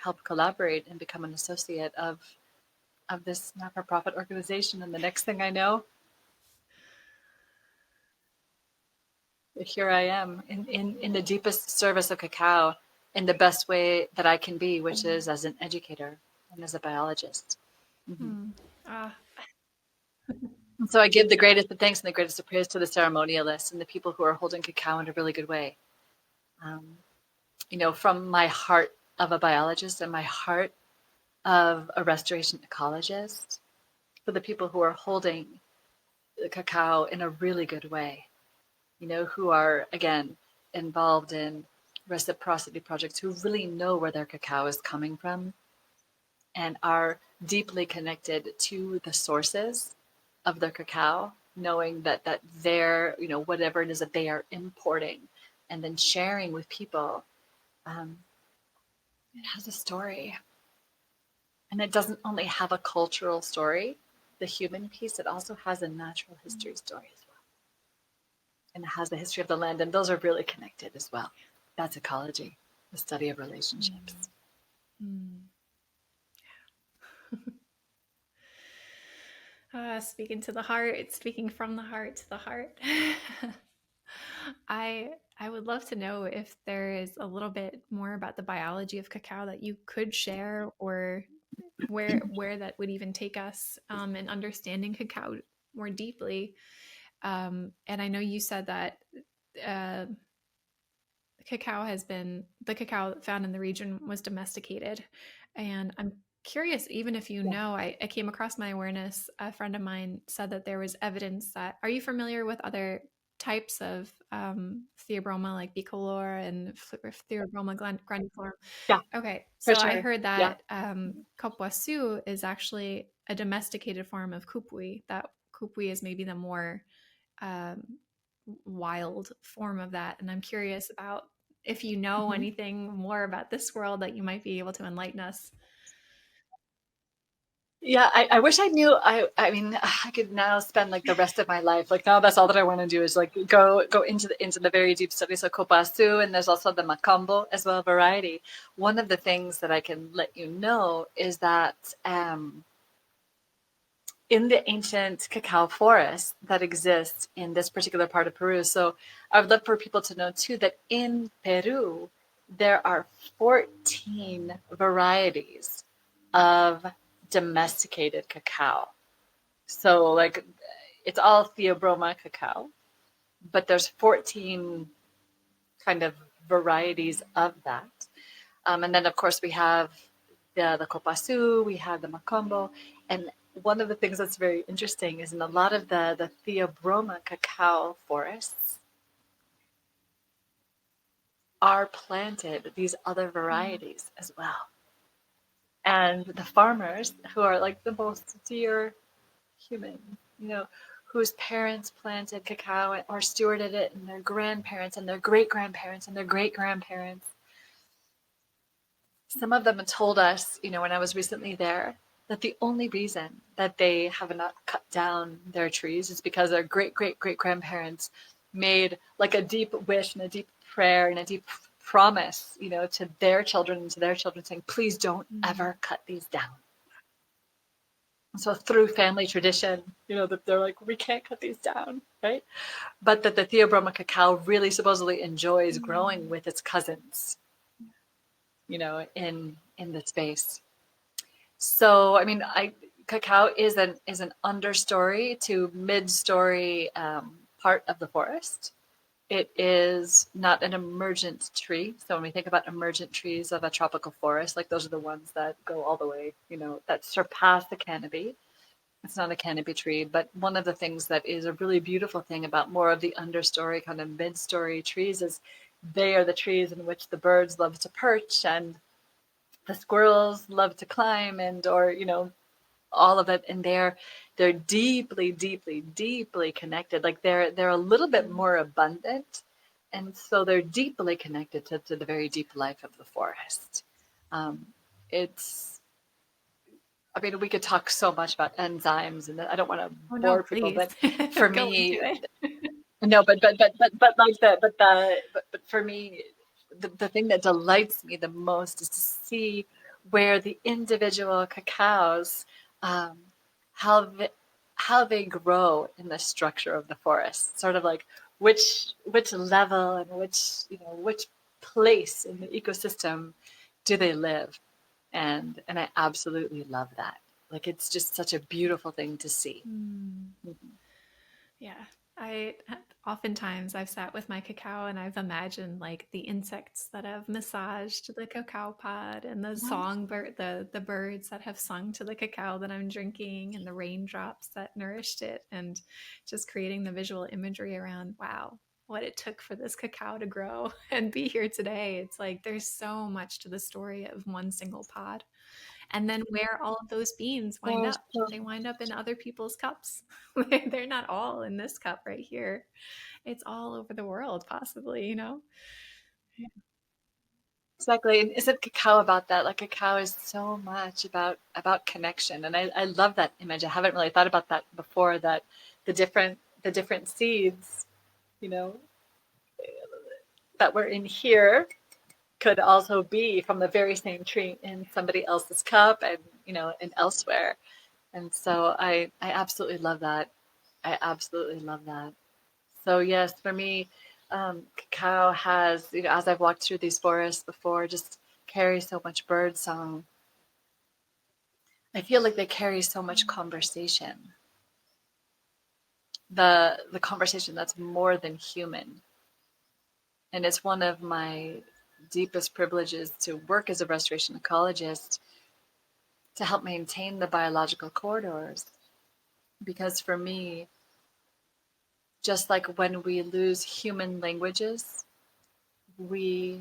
help collaborate and become an associate of this not-for-profit organization. And the next thing I know, here I am in the deepest service of cacao in the best way that I can be, which is as an educator and as a biologist. Mhm. Mm. Ah. And so I give the greatest of thanks and the greatest of praise to the ceremonialists and the people who are holding cacao in a really good way. Um, from my heart of a biologist and my heart of a restoration ecologist, for the people who are holding the cacao in a really good way, who are, again, involved in reciprocity projects, who really know where their cacao is coming from and are deeply connected to the sources of their cacao, knowing that they're, whatever it is that they are importing and then sharing with people, um, it has a story. And it doesn't only have a cultural story, the human piece, it also has a natural history story as well. And it has the history of the land, and those are really connected as well. That's ecology, the study of Mm. relationships. Mm. Speaking to the heart, speaking from the heart to the heart. I would love to know if there is a little bit more about the biology of cacao that you could share, or where that would even take us in understanding cacao more deeply. And I know you said that uh, the cacao found in the region was domesticated, and I'm curious, even if you Yeah. know, I came across my awareness. A friend of mine said that there was evidence that. Are you familiar with other types of theobroma like bicolor and theobroma grandiflora? Yeah, Okay, for so I sure. heard Yeah. that Kapuasu is actually a domesticated form of kupui. That kupui is maybe the more um, wild form of that. And I'm curious about if you know Mhm. anything more about this world that you might be able to enlighten us. Yeah, I wish I knew. I mean, I could now spend like the rest of my life. Like now, that's all that I want to do is like go into the very deep studies of Kopasu, and there's also the Macambo as well, variety. One of the things that I can let you know is that in the ancient cacao forest that exists in this particular part of Peru. So I would love for people to know too that in Peru there are 14 varieties of domesticated cacao. So like it's all Theobroma cacao, but there's 14 kind of varieties of that. And then of course we have the Copasu, we have the Macombo, and one of the things that's very interesting is in a lot of the Theobroma cacao forests are planted these other Mm. varieties as well. And the farmers who are like the most dear human, you know, whose parents planted cacao or stewarded it, and their grandparents and their great grandparents and their great grandparents. Some of them told us, you know, when I was recently there, that the only reason that they have not cut down their trees is because their great great great grandparents made like a deep wish and a deep prayer and a deep promise, you know, to their children and to their children, saying, please don't Mm. ever cut these down. So through family tradition, you know, that they're like, we can't cut these down, right? But that the Theobroma cacao really supposedly enjoys growing Mm. with its cousins, you know, in the space. So I mean, I cacao is an understory to mid-story part of the forest. It is not an emergent tree. So when we think about emergent trees of a tropical forest, like those are the ones that go all the way, you know, that surpass the canopy. It's not a canopy tree, but one of the things that is a really beautiful thing about more of the understory, kind of mid-story trees is they are the trees in which the birds love to perch and the squirrels love to climb and or you know all of it, and they're deeply deeply connected, like they're a little bit Mm. more abundant, and so they're deeply connected to the very deep life of the forest. um, it's I mean, we could talk so much about enzymes, and I don't want to Oh no, bore people, please but for go into me, it. no, but like but for me, the thing that delights me the most is to see where the individual cacaos, um, how they, how they grow in the structure of the forest, sort of like which level and which place in the ecosystem do they live, and I absolutely love that. Like it's just such a beautiful thing to see. Mm. Mhm. Yeah, I oftentimes I've sat with my cacao and I've imagined like the insects that have massaged the cacao pod and the songbird, the birds that have sung to the cacao that I'm drinking and the raindrops that nourished it, and just creating the visual imagery around wow, what it took for this cacao to grow and be here today. It's like there's so much to the story of one single pod. And then where all of those beans wind There's up, so they wind up in other people's cups. They're not all in this cup right here. It's all over the world, possibly, you know? Exactly. And isn't cacao about that? Like cacao is so much about connection. And I love that image. I haven't really thought about that before, that the different seeds, you know, that were in here could also be from the very same tree in somebody else's cup and, you know, and elsewhere. And so I absolutely love that. I absolutely love that. So yes, for me, cacao has, you know, as I've walked through these forests before, just carries so much bird song. I feel like they carry so much conversation. The conversation that's more than human. And it's one of my deepest privileges to work as a restoration ecologist to help maintain the biological corridors. Because for me, just like when we lose human languages, we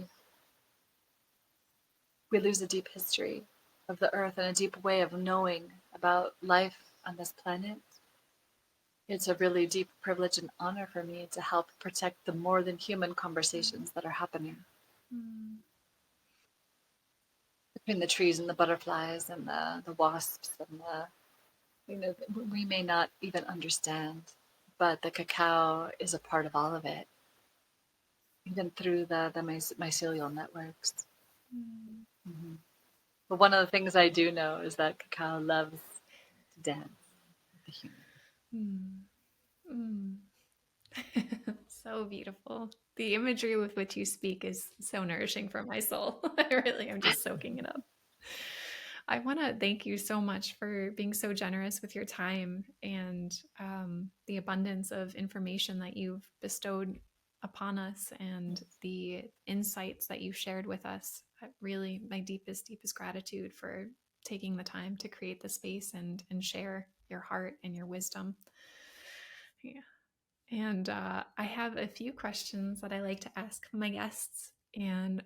we lose a deep history. of the earth and a deep way of knowing about life on this planet. It's a really deep privilege and honor for me to help protect the more than human conversations that are happening Mm. between the trees and the butterflies and the wasps and we may not even understand, but the cacao is a part of all of it, even through the mycelial networks. Mm. Mm-hmm. But one of the things I do know is that cacao loves to dance with the human. Mm. Mm. So beautiful. The imagery with which you speak is so nourishing for my soul. I really am just soaking it up. I want to thank you so much for being so generous with your time and the abundance of information that you've bestowed upon us and the insights that you shared with us. Really, my deepest, deepest gratitude for taking the time to create the space and share your heart and your wisdom. Yeah. And I have a few questions that I like to ask my guests. And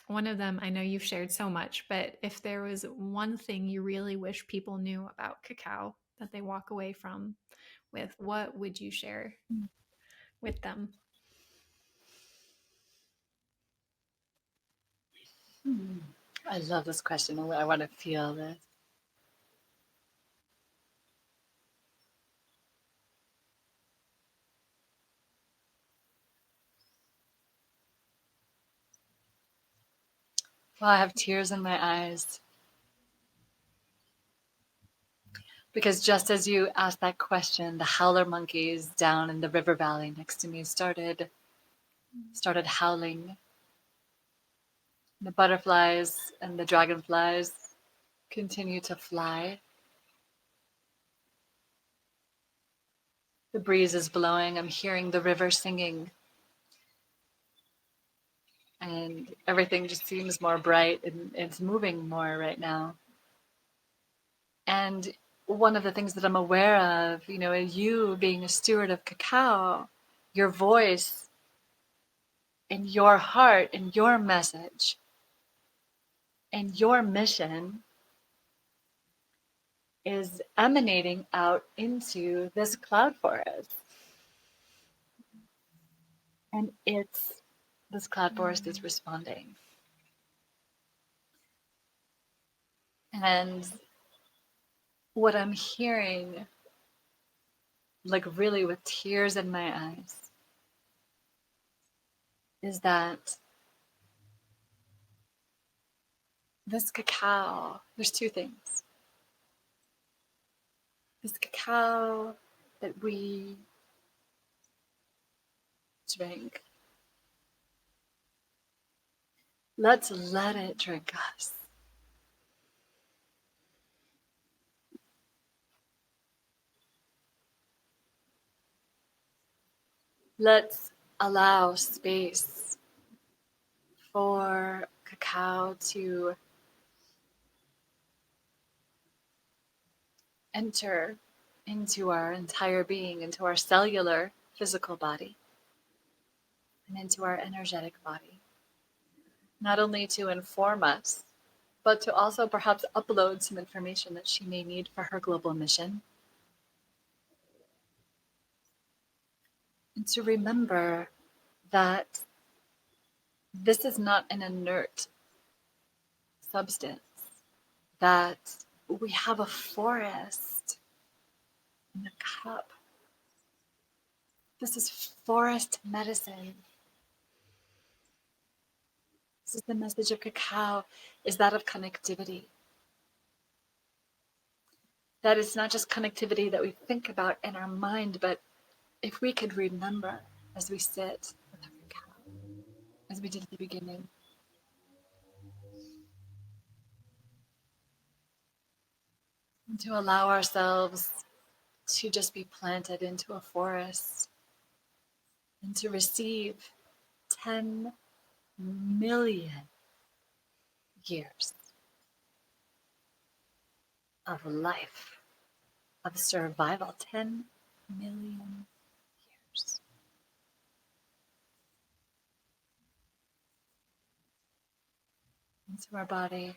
one of them, I know you've shared so much, but if there was one thing you really wish people knew about cacao that they walk away from with, what would you share with them? Hmm. I love this question. I want to feel this. Well, I have tears in my eyes because just as you asked that question, the howler monkeys down in the river valley next to me started howling. The butterflies and the dragonflies continue to fly. The breeze is blowing. I'm hearing the river singing, and everything just seems more bright and it's moving more right now. And one of the things that I'm aware of, you being a steward of cacao, your voice and your heart and your message and your mission is emanating out into this cloud forest. And this cloud forest is responding. And what I'm hearing, like really with tears in my eyes, is that this cacao, there's two things. This cacao that we drink, let's let it drink us. Let's allow space for cacao to enter into our entire being, into our cellular physical body, and into our energetic body. Not only to inform us, but to also perhaps upload some information that she may need for her global mission. And to remember that this is not an inert substance, that we have a forest in a cup. This is forest medicine. This is the message of cacao, is that of connectivity. That it's not just connectivity that we think about in our mind, but if we could remember as we sit with our cacao, as we did at the beginning, and to allow ourselves to just be planted into a forest and to receive 10 million years of life, of survival. 10 million years into our body.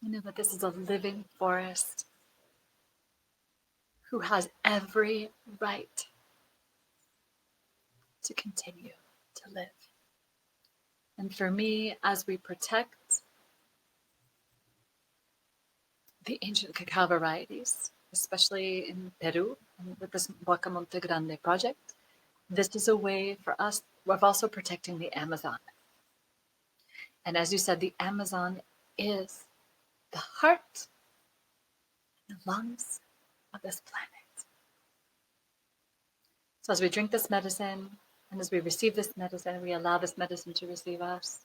I know that this is a living forest who has every right to continue to live. And for me, as we protect the ancient cacao varieties, especially in Peru with this Huaca Montegrande project, this is a way for us of also protecting the Amazon. And as you said, the Amazon is the heart and the lungs of this planet. So as we drink this medicine and as we receive this medicine, we allow this medicine to receive us.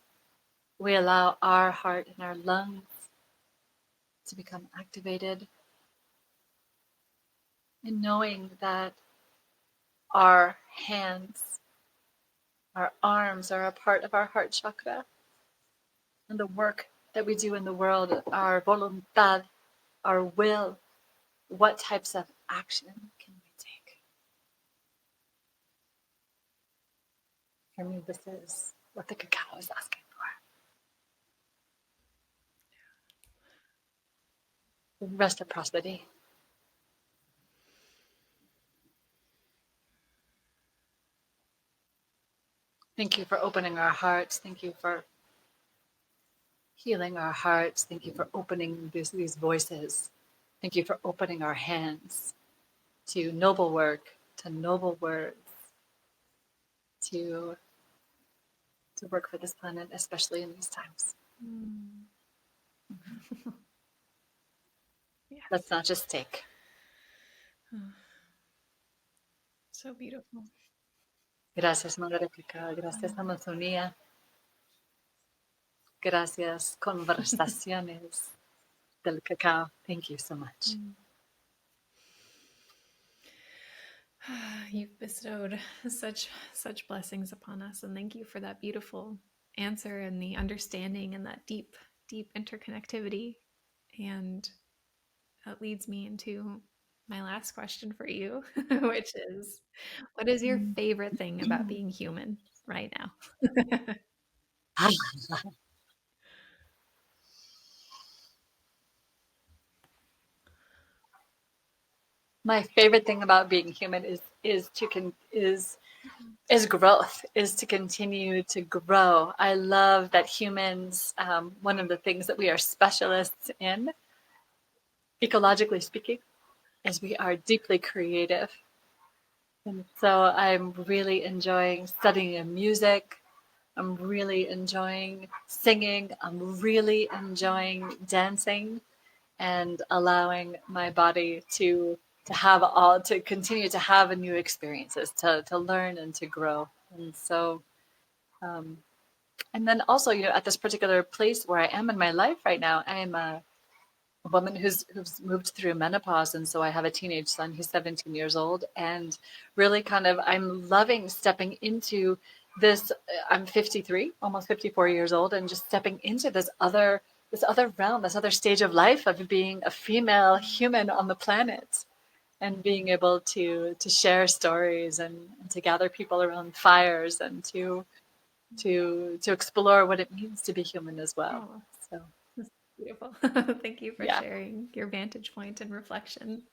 We allow our heart and our lungs to become activated in knowing that our hands, our arms are a part of our heart chakra, and the work that we do in the world, our voluntad, our will, what types of action can we take? For me, this is what the cacao is asking for. Reciprocity. Thank you for opening our hearts. Thank you for healing our hearts. Thank you for opening these voices. Thank you for opening our hands to noble work, to noble words, to work for this planet, especially in these times. Mm. Yes. Let's not just take. So beautiful. Gracias, Madre Cacao. Gracias, Amazonía. Gracias, conversaciones del cacao. Thank you so much. You've bestowed such blessings upon us, and thank you for that beautiful answer and the understanding and that deep interconnectivity. And that leads me into my last question for you, which is, what is your favorite thing about being human right now? My favorite thing about being human is growth, is to continue to grow. I love that humans, one of the things that we are specialists in, ecologically speaking, is we are deeply creative. And so I'm really enjoying studying music. I'm really enjoying singing. I'm really enjoying dancing and allowing my body to continue to have new experiences, to learn and to grow. And so, and then also, at this particular place where I am in my life right now, I am a woman who's moved through menopause, and so I have a teenage son who's 17 years old, and really kind of I'm loving stepping into this. I'm 53, almost 54 years old, and just stepping into this other realm, this other stage of life of being a female human on the planet, and being able to share stories and to gather people around fires and to explore what it means to be human as well. Oh, So that's beautiful. Thank you for yeah. sharing your vantage point and reflection.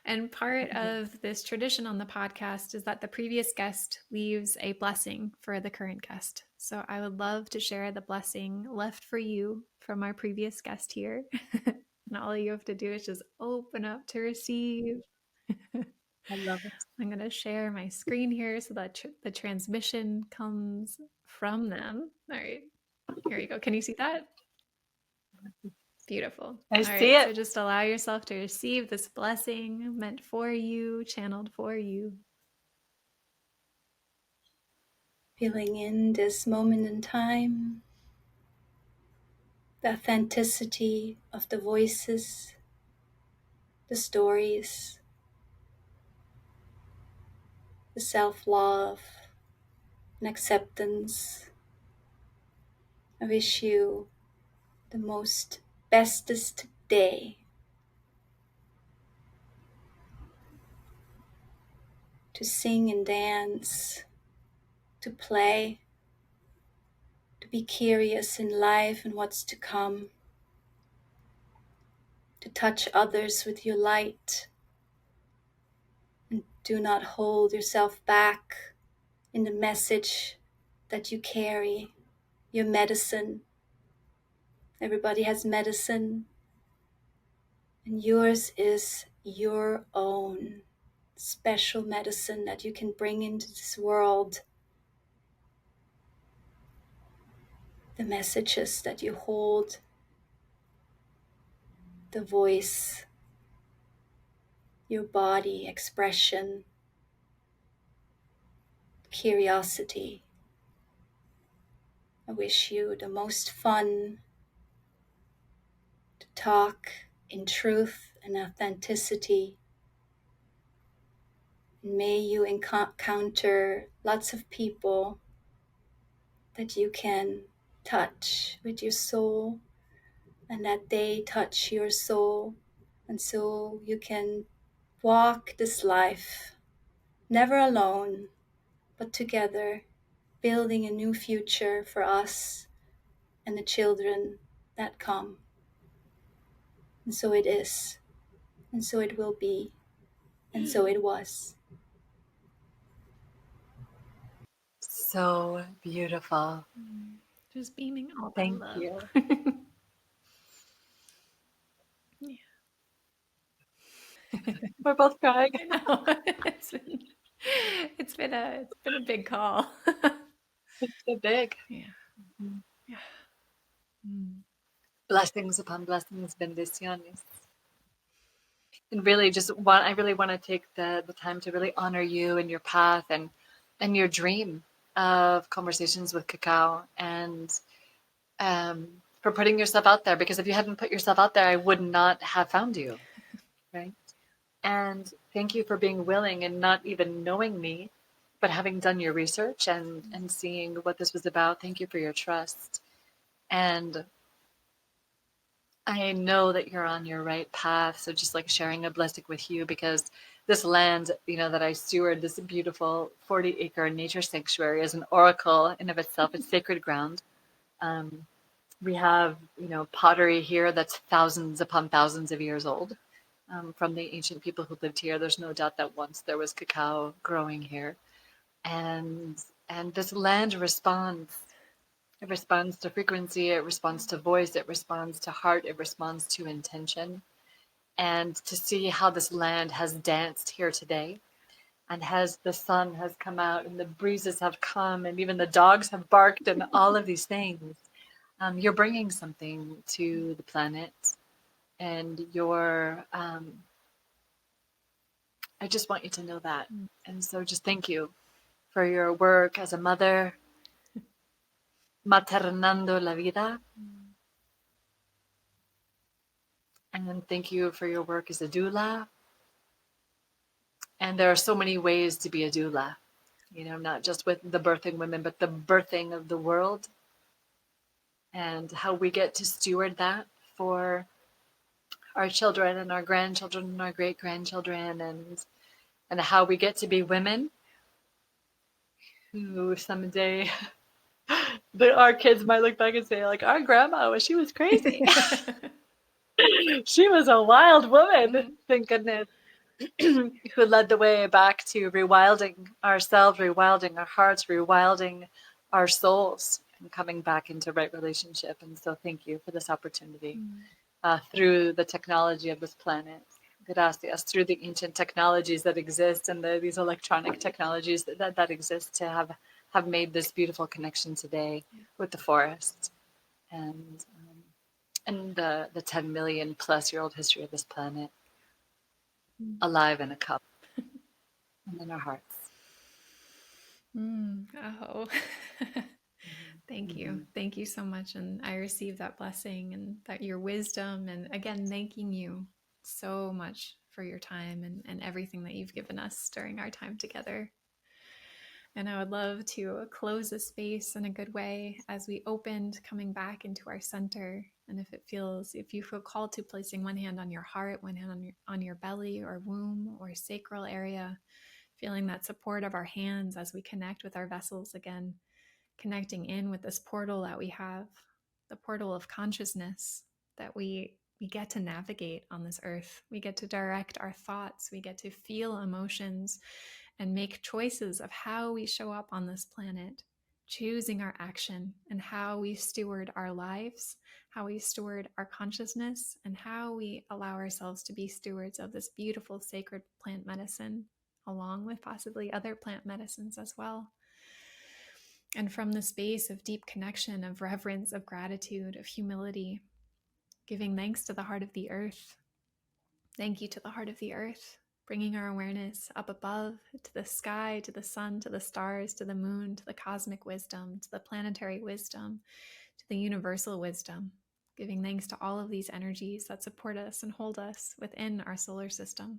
And part of this tradition on the podcast is that the previous guest leaves a blessing for the current guest. So I would love to share the blessing left for you from our previous guest here. And all you have to do is just open up to receive. I love it. I'm going to share my screen here so that the transmission comes from them. All right, here we go. Can you see that? Beautiful. I All see right, so it. just allow yourself to receive this blessing meant for you, channeled for you. Feeling in this moment in time, the authenticity of the voices, the stories, the self-love and acceptance. I wish you the most bestest day to sing and dance, to play, to be curious in life and what's to come. to touch others with your light, and do not hold yourself back in the message that you carry, your medicine. Everybody has medicine, and yours is your own special medicine that you can bring into this world. The messages that you hold, the voice, your body, expression, curiosity. I wish you the most fun to talk in truth and authenticity. And may you encounter lots of people that you can touch with your soul, and that they touch your soul. And so you can walk this life never alone, but together, building a new future for us and the children that come. And so it is, and so it will be, and so it was. So beautiful. Just beaming all that Thank love. you. Yeah. We're both crying. I know. It's been a big call. It's so big. Yeah. Yeah. Mm. Blessings upon blessings, bendiciones. And really I really want to take the time to really honor you and your path and your dream of conversations with Cacao, and for putting yourself out there, because if you hadn't put yourself out there, I would not have found you. Right. And thank you for being willing and not even knowing me, but having done your research and seeing what this was about. Thank you for your trust. And I know that you're on your right path. So just like sharing a blessing with you, because this land, that I steward, this beautiful 40-acre nature sanctuary, is an oracle in of itself. It's sacred ground. Um, we have, pottery here that's thousands upon thousands of years old, from the ancient people who lived here. There's no doubt that once there was cacao growing here, and this land responds. It responds to frequency, it responds to voice, it responds to heart, it responds to intention. And to see how this land has danced here today, and as the sun has come out and the breezes have come and even the dogs have barked and all of these things, you're bringing something to the planet. And I just want you to know that. And so just thank you for your work as a mother, maternando la vida. And then thank you for your work as a doula. And there are so many ways to be a doula, not just with the birthing women, but the birthing of the world, and how we get to steward that for our children and our grandchildren and our great grandchildren, and how we get to be women who someday our kids might look back and say, like, our grandma, she was crazy. She was a wild woman, thank goodness, who led the way back to rewilding ourselves, rewilding our hearts, rewilding our souls, and coming back into right relationship. And so thank you for this opportunity, through the technology of this planet. Gracias, through the ancient technologies that exist, and these electronic technologies that exist, to have made this beautiful connection today with the forest, and the 10 million plus year old history of this planet, alive in a cup and in our hearts. Oh. Thank you. Thank you so much. And I receive that blessing and that your wisdom. And again, thanking you so much for your time and everything that you've given us during our time together. And I would love to close the space in a good way as we opened, coming back into our center. And if you feel called to, placing one hand on your heart, one hand on your belly or womb or sacral area, feeling that support of our hands as we connect with our vessels again, connecting in with this portal that we have, the portal of consciousness that we We get to navigate on this earth. We get to direct our thoughts. We get to feel emotions and make choices of how we show up on this planet, choosing our action and how we steward our lives, how we steward our consciousness, and how we allow ourselves to be stewards of this beautiful sacred plant medicine, along with possibly other plant medicines as well. And from the space of deep connection, of reverence, of gratitude, of humility, giving thanks to the heart of the earth. Thank you to the heart of the earth, bringing our awareness up above, to the sky, to the sun, to the stars, to the moon, to the cosmic wisdom, to the planetary wisdom, to the universal wisdom, giving thanks to all of these energies that support us and hold us within our solar system.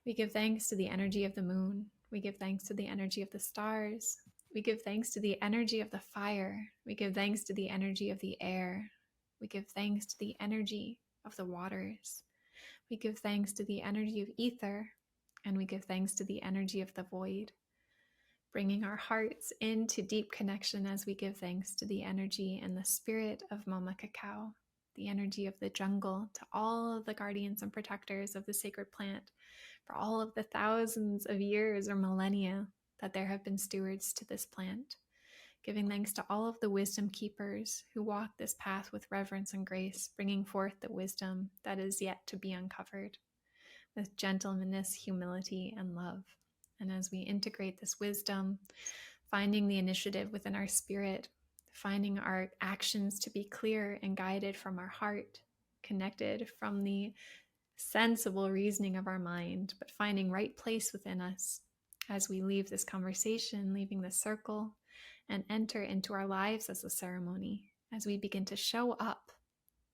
We give thanks to the energy of the moon. We give thanks to the energy of the stars. We give thanks to the energy of the fire. We give thanks to the energy of the air. We give thanks to the energy of the waters. We give thanks to the energy of ether, and we give thanks to the energy of the void, bringing our hearts into deep connection as we give thanks to the energy and the spirit of Mama Cacao, the energy of the jungle, to all of the guardians and protectors of the sacred plant, for all of the thousands of years or millennia that there have been stewards to this plant. Giving thanks to all of the wisdom keepers who walk this path with reverence and grace, bringing forth the wisdom that is yet to be uncovered with gentleness, humility, and love. And as we integrate this wisdom, finding the initiative within our spirit, finding our actions to be clear and guided from our heart, connected from the sensible reasoning of our mind, but finding right place within us as we leave this conversation, leaving this circle, and enter into our lives as a ceremony, as we begin to show up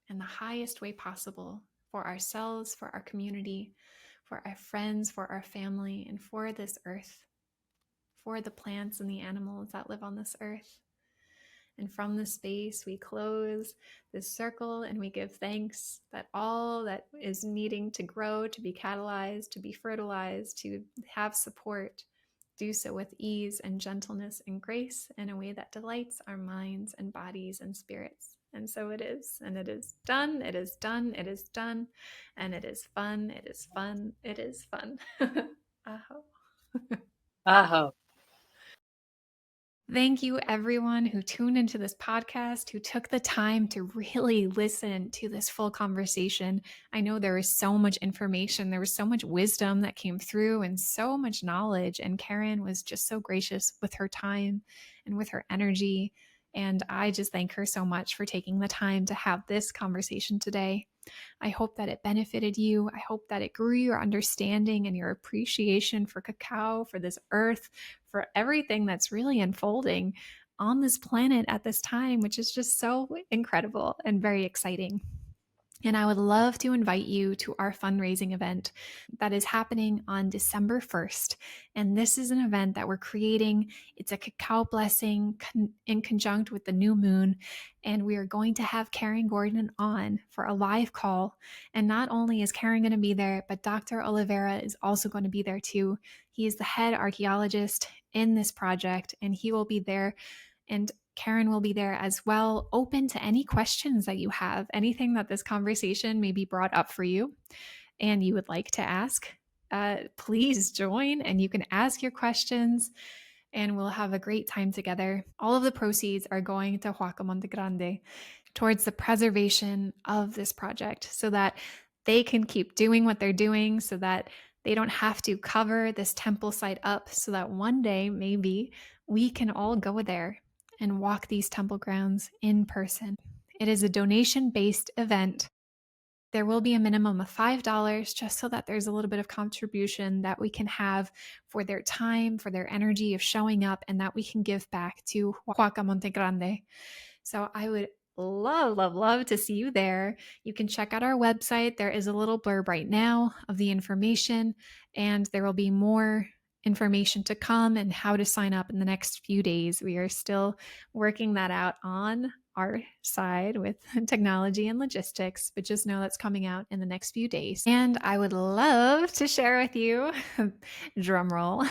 in the highest way possible for ourselves, for our community, for our friends, for our family, and for this earth, for the plants and the animals that live on this earth. And from this space, we close this circle and we give thanks that all that is needing to grow, to be catalyzed, to be fertilized, to have support, do so with ease and gentleness and grace in a way that delights our minds and bodies and spirits. And so it is, and it is done, it is done, it is done, and it is fun, it is fun, it is fun. Aho. Aho. Thank you, everyone who tuned into this podcast, who took the time to really listen to this full conversation. I know there is so much information, there was so much wisdom that came through, and so much knowledge. And Karen was just so gracious with her time and with her energy. And I just thank her so much for taking the time to have this conversation today. I hope that it benefited you. I hope that it grew your understanding and your appreciation for cacao, for this earth, for everything that's really unfolding on this planet at this time, which is just so incredible and very exciting. And I would love to invite you to our fundraising event that is happening on December 1st. And this is an event that we're creating. It's a cacao blessing in conjunct with the new moon. And we are going to have Karen Gordon on for a live call. And not only is Karen going to be there, but Dr. Oliveira is also going to be there too. He is the head archaeologist in this project, and he will be there. And Karen will be there as well, open to any questions that you have, anything that this conversation may be brought up for you and you would like to ask. Please join and you can ask your questions and we'll have a great time together. All of the proceeds are going to Huaca Montegrande towards the preservation of this project so that they can keep doing what they're doing, so that they don't have to cover this temple site up, so that one day maybe we can all go there and walk these temple grounds in person. It is a donation-based event. There will be a minimum of $5 just so that there's a little bit of contribution that we can have for their time, for their energy of showing up, and that we can give back to Huaca Montegrande. So I would love to see you there. You can check out our website. There is a little blurb right now of the information, and there will be more information to come and how to sign up in the next few days. We are still working that out on our side with technology and logistics, but just know that's coming out in the next few days. And I would love to share with you, drum roll,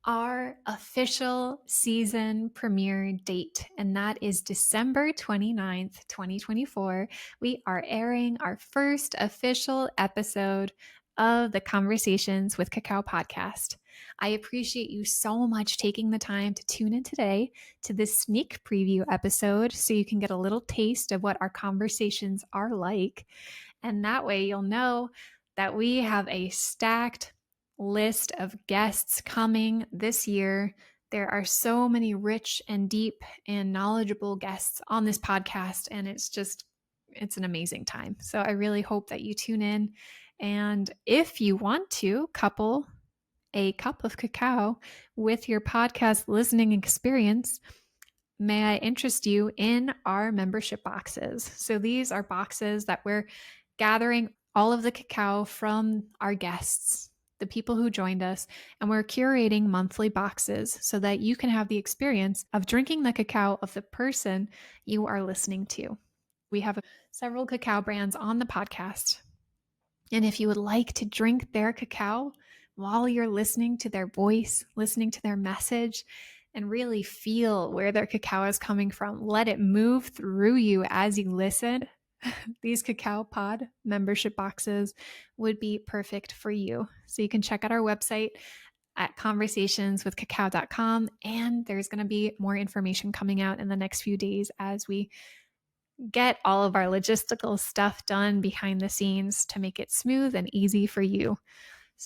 our official season premiere date, and that is December 29th, 2024. We are airing our first official episode of the Conversations with Cacao podcast. I appreciate you so much taking the time to tune in today to this sneak preview episode so you can get a little taste of what our conversations are like. And that way you'll know that we have a stacked list of guests coming this year. There are so many rich and deep and knowledgeable guests on this podcast, and it's an amazing time. So I really hope that you tune in. And if you want to couple a cup of cacao with your podcast listening experience, may I interest you in our membership boxes. So these are boxes that we're gathering all of the cacao from our guests, the people who joined us, and we're curating monthly boxes so that you can have the experience of drinking the cacao of the person you are listening to. We have several cacao brands on the podcast. And if you would like to drink their cacao while you're listening to their voice, listening to their message, and really feel where their cacao is coming from, let it move through you as you listen, these Cacao Pod membership boxes would be perfect for you. So you can check out our website at conversationswithcacao.com, and there's going to be more information coming out in the next few days as we get all of our logistical stuff done behind the scenes to make it smooth and easy for you.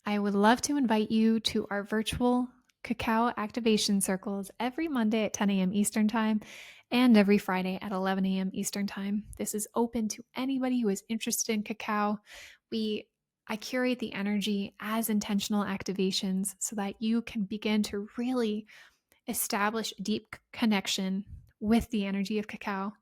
I would love to invite you to our virtual cacao activation circles every Monday at 10 a.m. Eastern Time and every Friday at 11 a.m. Eastern Time. This is open to anybody who is interested in cacao. I curate the energy as intentional activations so that you can begin to really establish a deep connection with the energy of cacao,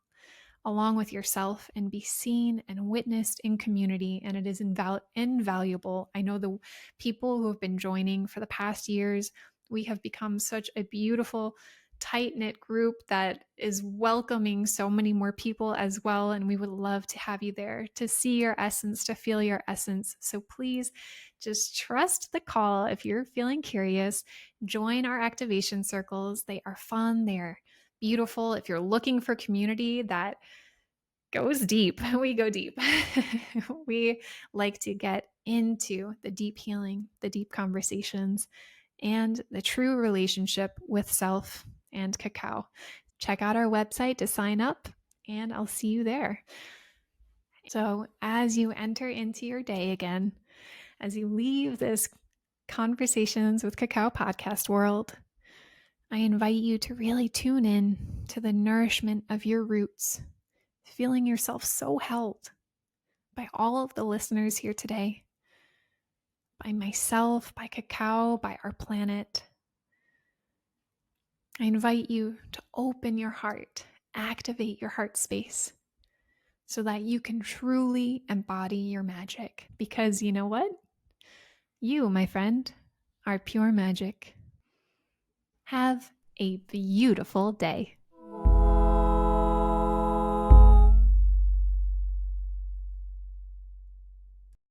along with yourself, and be seen and witnessed in community. And it is invaluable. I know the people who have been joining for the past years, we have become such a beautiful, tight-knit group that is welcoming so many more people as well. And we would love to have you there to see your essence, to feel your essence. So please just trust the call. If you're feeling curious, join our activation circles. They are fun. They are beautiful. If you're looking for community that goes deep, we go deep. We like to get into the deep healing, the deep conversations, and the true relationship with self and cacao. Check out our website to sign up, and I'll see you there. So as you enter into your day again, as you leave this Conversations with Cacao podcast world, I invite you to really tune in to the nourishment of your roots, feeling yourself so held by all of the listeners here today, by myself, by cacao, by our planet. I invite you to open your heart, activate your heart space so that you can truly embody your magic. Because you know what? You, my friend, are pure magic. Have a beautiful day.